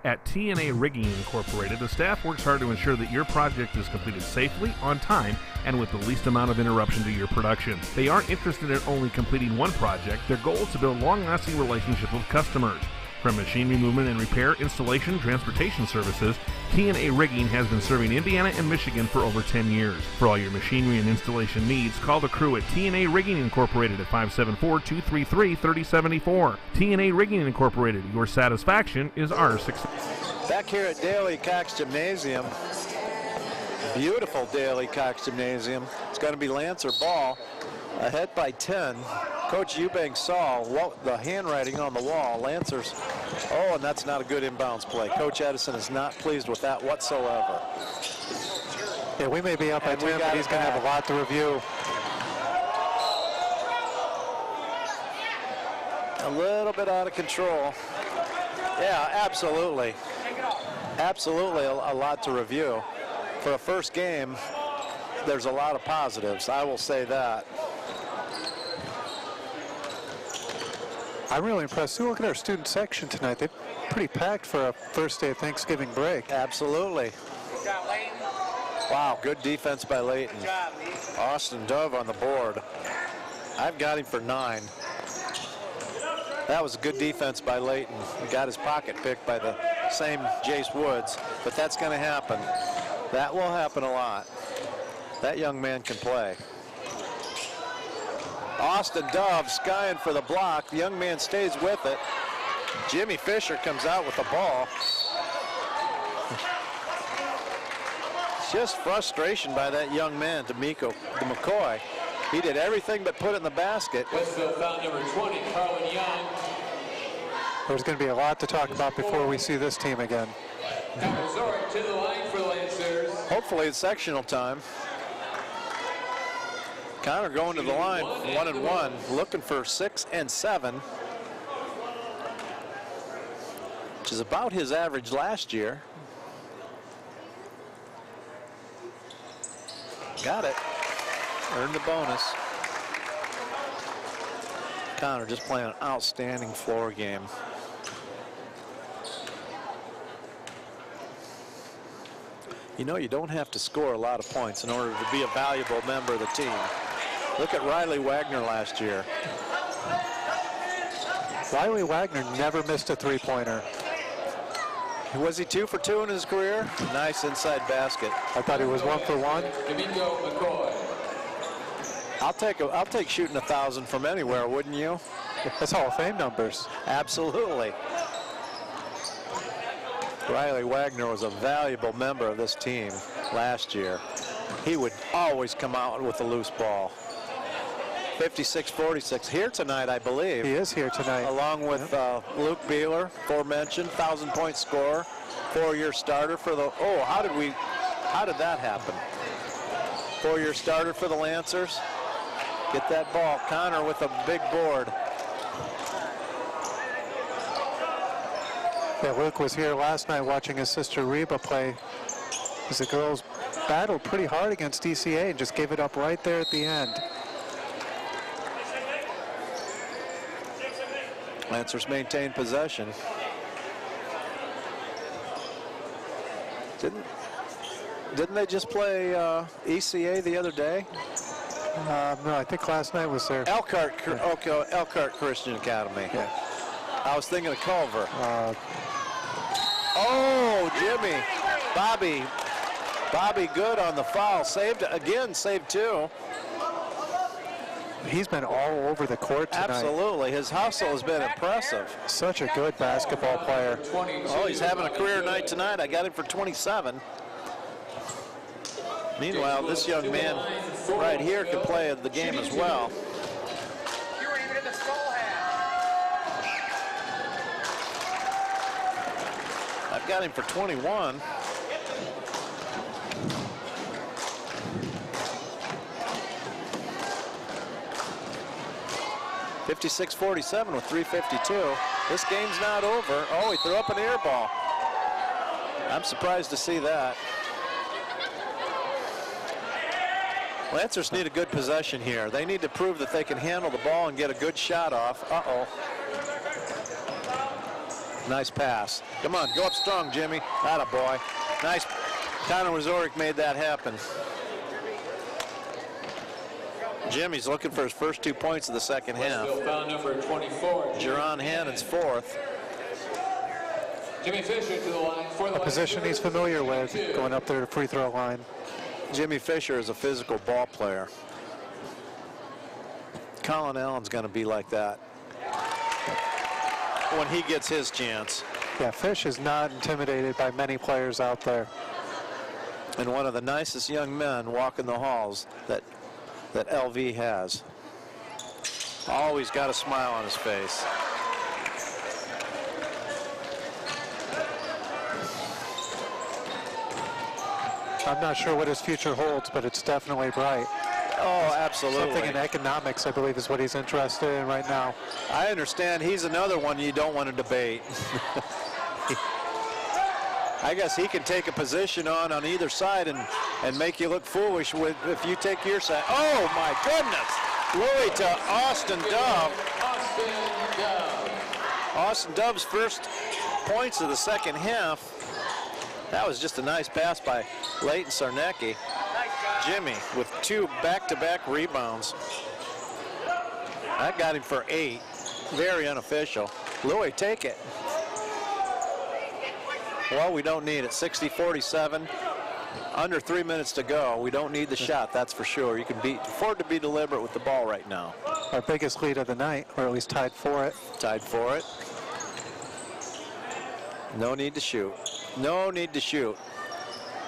At TNA Rigging Incorporated, the staff works hard to ensure that your project is completed safely, on time, and with the least amount of interruption to your production. They aren't interested in only completing one project. Their goal is to build long-lasting relationships with customers. From machinery movement and repair, installation, transportation services, TNA Rigging has been serving Indiana and Michigan for over 10 years. For all your machinery and installation needs, call the crew at TNA Rigging Incorporated at 574-233-3074. TNA Rigging Incorporated, your satisfaction is our success. Back here at Dale E Cox Gymnasium, beautiful Dale E Cox Gymnasium. It's going to be Lancer ball, ahead by 10. Coach Eubank saw the handwriting on the wall. Lancers, and that's not a good inbounds play. Coach Edison is not pleased with that whatsoever. Yeah, we may be up by 10, but he's going to have a lot to review. A little bit out of control. Yeah, absolutely. Absolutely a lot to review. For a first game, there's a lot of positives. I will say that. I'm really impressed. Too, look at our student section tonight. They're pretty packed for a first day of Thanksgiving break. Absolutely. Good job, Layton. Wow, good defense by Layton. Good job, Lee. Austin Dove on the board. I've got him for 9. That was a good defense by Layton. He got his pocket picked by the same Jace Woods, but that's going to happen. That will happen a lot. That young man can play. Austin Dove skying for the block. The young man stays with it. Jimmy Fisher comes out with the ball. It's just frustration by that young man, McCoy. He did everything but put it in the basket. Westville foul number 20, Carlin Young. There's going to be a lot to talk about before we see this team again. Resort to the line for Lancers. Hopefully it's sectional time. Connor going to the line, 1-1, looking for 6 and 7, which is about his average last year. Got it. Earned the bonus. Connor just playing an outstanding floor game. You know, you don't have to score a lot of points in order to be a valuable member of the team. Look at Riley Wagner last year. Riley Wagner never missed a three-pointer. Was he 2 for 2 in his career? Nice inside basket. I thought he was 1 for 1. McCoy. I'll take shooting 1,000 from anywhere, wouldn't you? That's Hall of Fame numbers. Absolutely. Riley Wagner was a valuable member of this team last year. He would always come out with a loose ball. 56-46 here tonight, I believe. He is here tonight. Along with Luke Beeler, aforementioned, 1,000-point scorer, 4-year starter for the, how did that happen? 4-year starter for the Lancers. Get that ball. Connor with a big board. Yeah, Luke was here last night watching his sister Reba play as the girls battled pretty hard against DCA and just gave it up right there at the end. Lancers maintain possession. Didn't they just play ECA the other day? No, I think last night was there. Elkhart Christian Academy. Yeah. I was thinking of Culver. Oh, Jimmy. Bobby good on the foul. Saved again, saved 2. He's been all over the court tonight. Absolutely. His hustle has been impressive. Such a good basketball player. Oh, he's having a career night tonight. I got him for 27. Meanwhile, this young man right here can play the game as well. You weren't even in the skull hat. I've got him for 21. .56-47 with 3:52. This game's not over. Oh, he threw up an air ball. I'm surprised to see that. Lancers need a good possession here. They need to prove that they can handle the ball and get a good shot off. Uh-oh. Nice pass. Come on, go up strong, Jimmy. Atta boy. Nice. Connor Wazorek made that happen. Jimmy's looking for his first 2 points of the second half. Westville foul number 24. Jerron Hannon's 4th. Jimmy Fisher to the line for the A position he's familiar with, going up there to free throw line. Jimmy Fisher is a physical ball player. Colin Allen's going to be like that when he gets his chance. Yeah, Fish is not intimidated by many players out there. And one of the nicest young men walking the halls that LV has. Always got a smile on his face. I'm not sure what his future holds, but it's definitely bright. Oh, absolutely. Something in economics, I believe, is what he's interested in right now. I understand he's another one you don't want to debate. I guess he can take a position on either side and make you look foolish if you take your side. Oh, my goodness. Louis to Austin Dove. Austin Dove's first points of the second half. That was just a nice pass by Leighton Sarnecki. Jimmy with 2 back-to-back rebounds. That got him for 8. Very unofficial. Louis, take it. Well, we don't need it. 60-47. Under 3 minutes to go. We don't need the shot, that's for sure. You can afford to be deliberate with the ball right now. Our biggest lead of the night, or at least tied for it. Tied for it. No need to shoot. No need to shoot.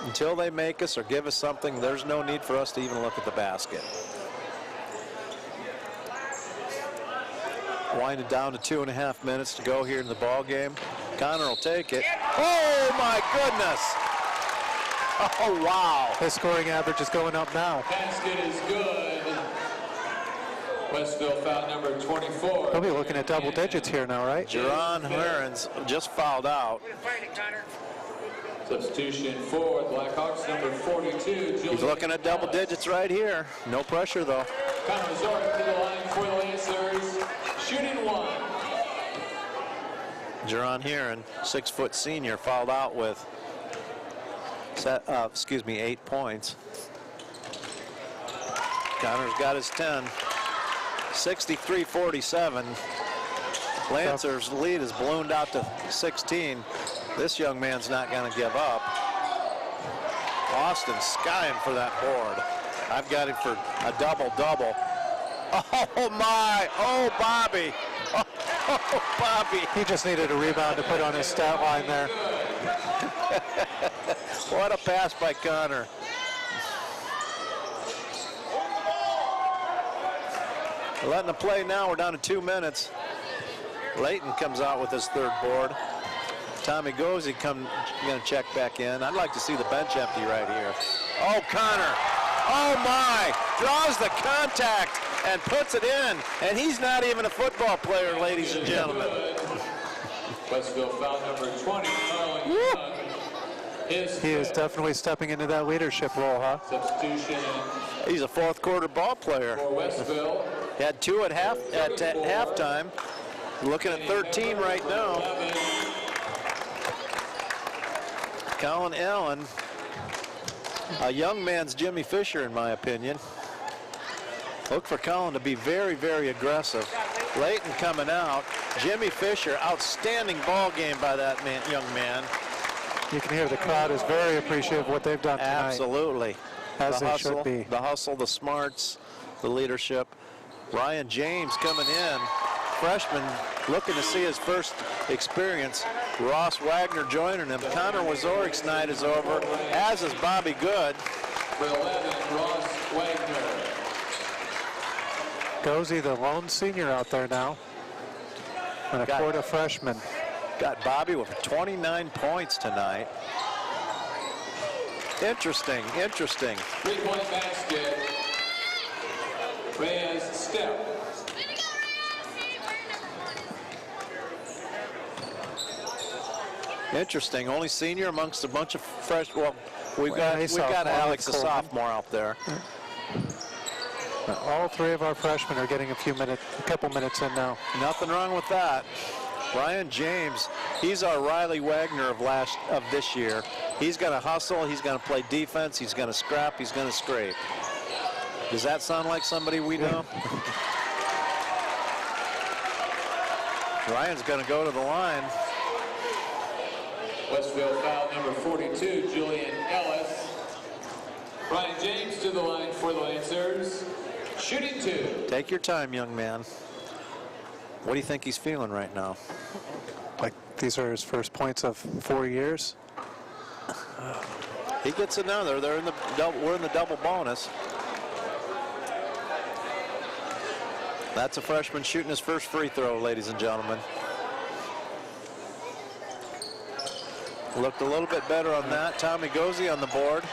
Until they make us or give us something, there's no need for us to even look at the basket. Winding down to 2.5 minutes to go here in the ball game. Connor will take it. Oh my goodness! Oh wow! His scoring average is going up now. Basket is good. Westville foul number 24. He'll be looking at double digits here now, right? Jerron Herons just fouled out. Substitution for Blackhawks number 42. He's looking at double digits right here. No pressure though. Connor Wazorek to the line for the Lancers. Shooting 1. Jerron Heron, 6-foot senior, fouled out with 8 points. Connor's got his 10. 63-47. Lancers' lead is ballooned out to 16. This young man's not going to give up. Austin skying for that board. I've got him for a double-double. Oh my! Oh, Bobby! Oh, Bobby! He just needed a rebound to put on his stat line there. What a pass by Connor. We're letting them play now. We're down to 2 minutes. Leighton comes out with his 3rd board. Tommy Gozy going to check back in. I'd like to see the bench empty right here. Oh, Connor. Oh, my. Draws the contact and puts it in. And he's not even a football player, ladies and gentlemen. Westville foul number 20. Carlin Young. He is definitely stepping into that leadership role, huh? Substitution. He's a fourth quarter ball player. For Westville. He had 2 at halftime. Looking at 13 right now. Colin Allen, a young man's Jimmy Fisher, in my opinion. Look for Colin to be very, very aggressive. Layton coming out. Jimmy Fisher, outstanding ball game by that young man. You can hear the crowd is very appreciative of what they've done tonight. Absolutely. As the they hustle, should be. The hustle, the smarts, the leadership. Ryan James coming in. Freshman looking to see his first experience. Ross Wagner joining him. Connor Wazorik's night is over, as is Bobby Good. For 11, Ross Wagner. Gozy, the lone senior out there now. And a quarter freshman. Got Bobby with 29 points tonight. Interesting, interesting. 3-point basket. Reyes step. Interesting. Only senior amongst a bunch of fresh. Well, we've got Alex, a sophomore, out there. All 3 of our freshmen are getting a couple minutes in now. Nothing wrong with that. Ryan James, he's our Riley Wagner of this year. He's going to hustle. He's going to play defense. He's going to scrap. He's going to scrape. Does that sound like somebody we know? Ryan's going to go to the line. Westville foul number 42, Julian Ellis. Ryan James to the line for the Lancers. Shooting 2. Take your time, young man. What do you think he's feeling right now? Like these are his first points of 4 years? He gets another. We're in the double bonus. That's a freshman shooting his first free throw, ladies and gentlemen. Looked a little bit better on that. Tommy Gozy on the board.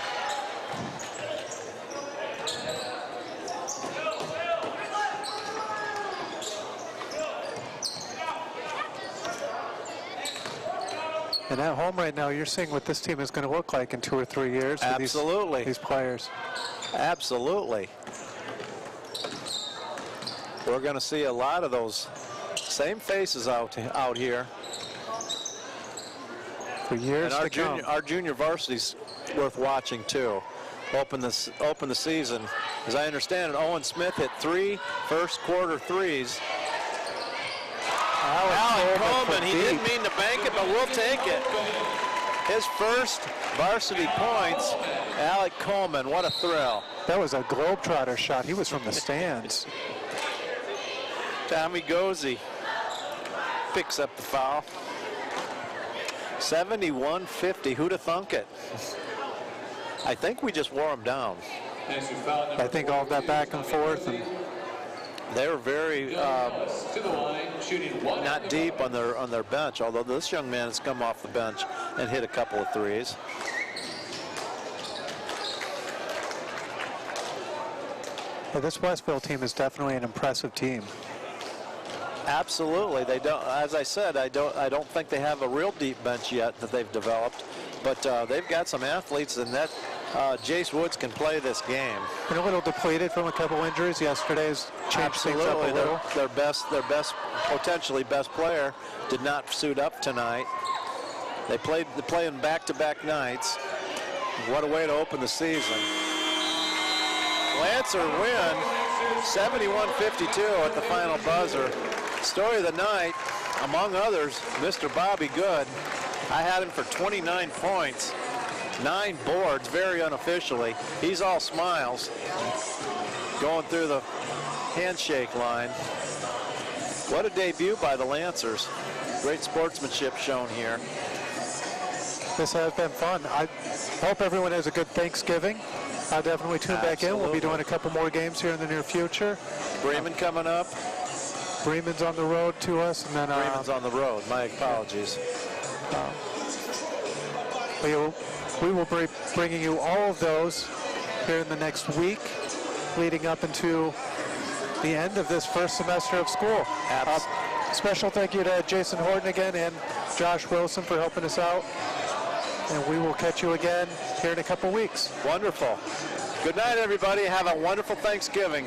And at home right now, you're seeing what this team is going to look like in 2 or 3 years. Absolutely. These players. Absolutely. We're going to see a lot of those same faces out here. For years and to come. Our junior varsity's worth watching too. Open the season. As I understand it, Owen Smith hit 3 first quarter threes. Alec Coleman, he didn't mean to bank it, but we'll take it. His first varsity points, Alec Coleman, what a thrill. That was a globetrotter shot. He was from the stands. Tommy Gozy picks up the foul. 71-50, who'd have thunk it? I think we just wore them down. I think all of that back and forth. And they were very not deep on their bench, although this young man has come off the bench and hit a couple of threes. Yeah, this Westville team is definitely an impressive team. Absolutely, they don't. As I said, I don't think they have a real deep bench yet that they've developed, but they've got some athletes, and that Jace Woods can play this game. And a little depleted from a couple injuries. Yesterday's changed things up a little. Their best, potentially best player did not suit up tonight. They play in back-to-back nights. What a way to open the season. Lancer win 71-52 at the final buzzer. Story of the night, among others, Mr. Bobby Good. I had him for 29 points, 9 boards, very unofficially. He's all smiles, going through the handshake line. What a debut by the Lancers. Great sportsmanship shown here. This has been fun. I hope everyone has a good Thanksgiving. I'll definitely tune back in. We'll be doing a couple more games here in the near future. Bremen coming up. Bremen's on the road to us, and then Bremen's on the road. My apologies. We will be bringing you all of those here in the next week, leading up into the end of this first semester of school. Special thank you to Jason Horton again and Josh Wilson for helping us out. and we will catch you again here in a couple weeks. Wonderful. Good night, everybody. Have a wonderful Thanksgiving.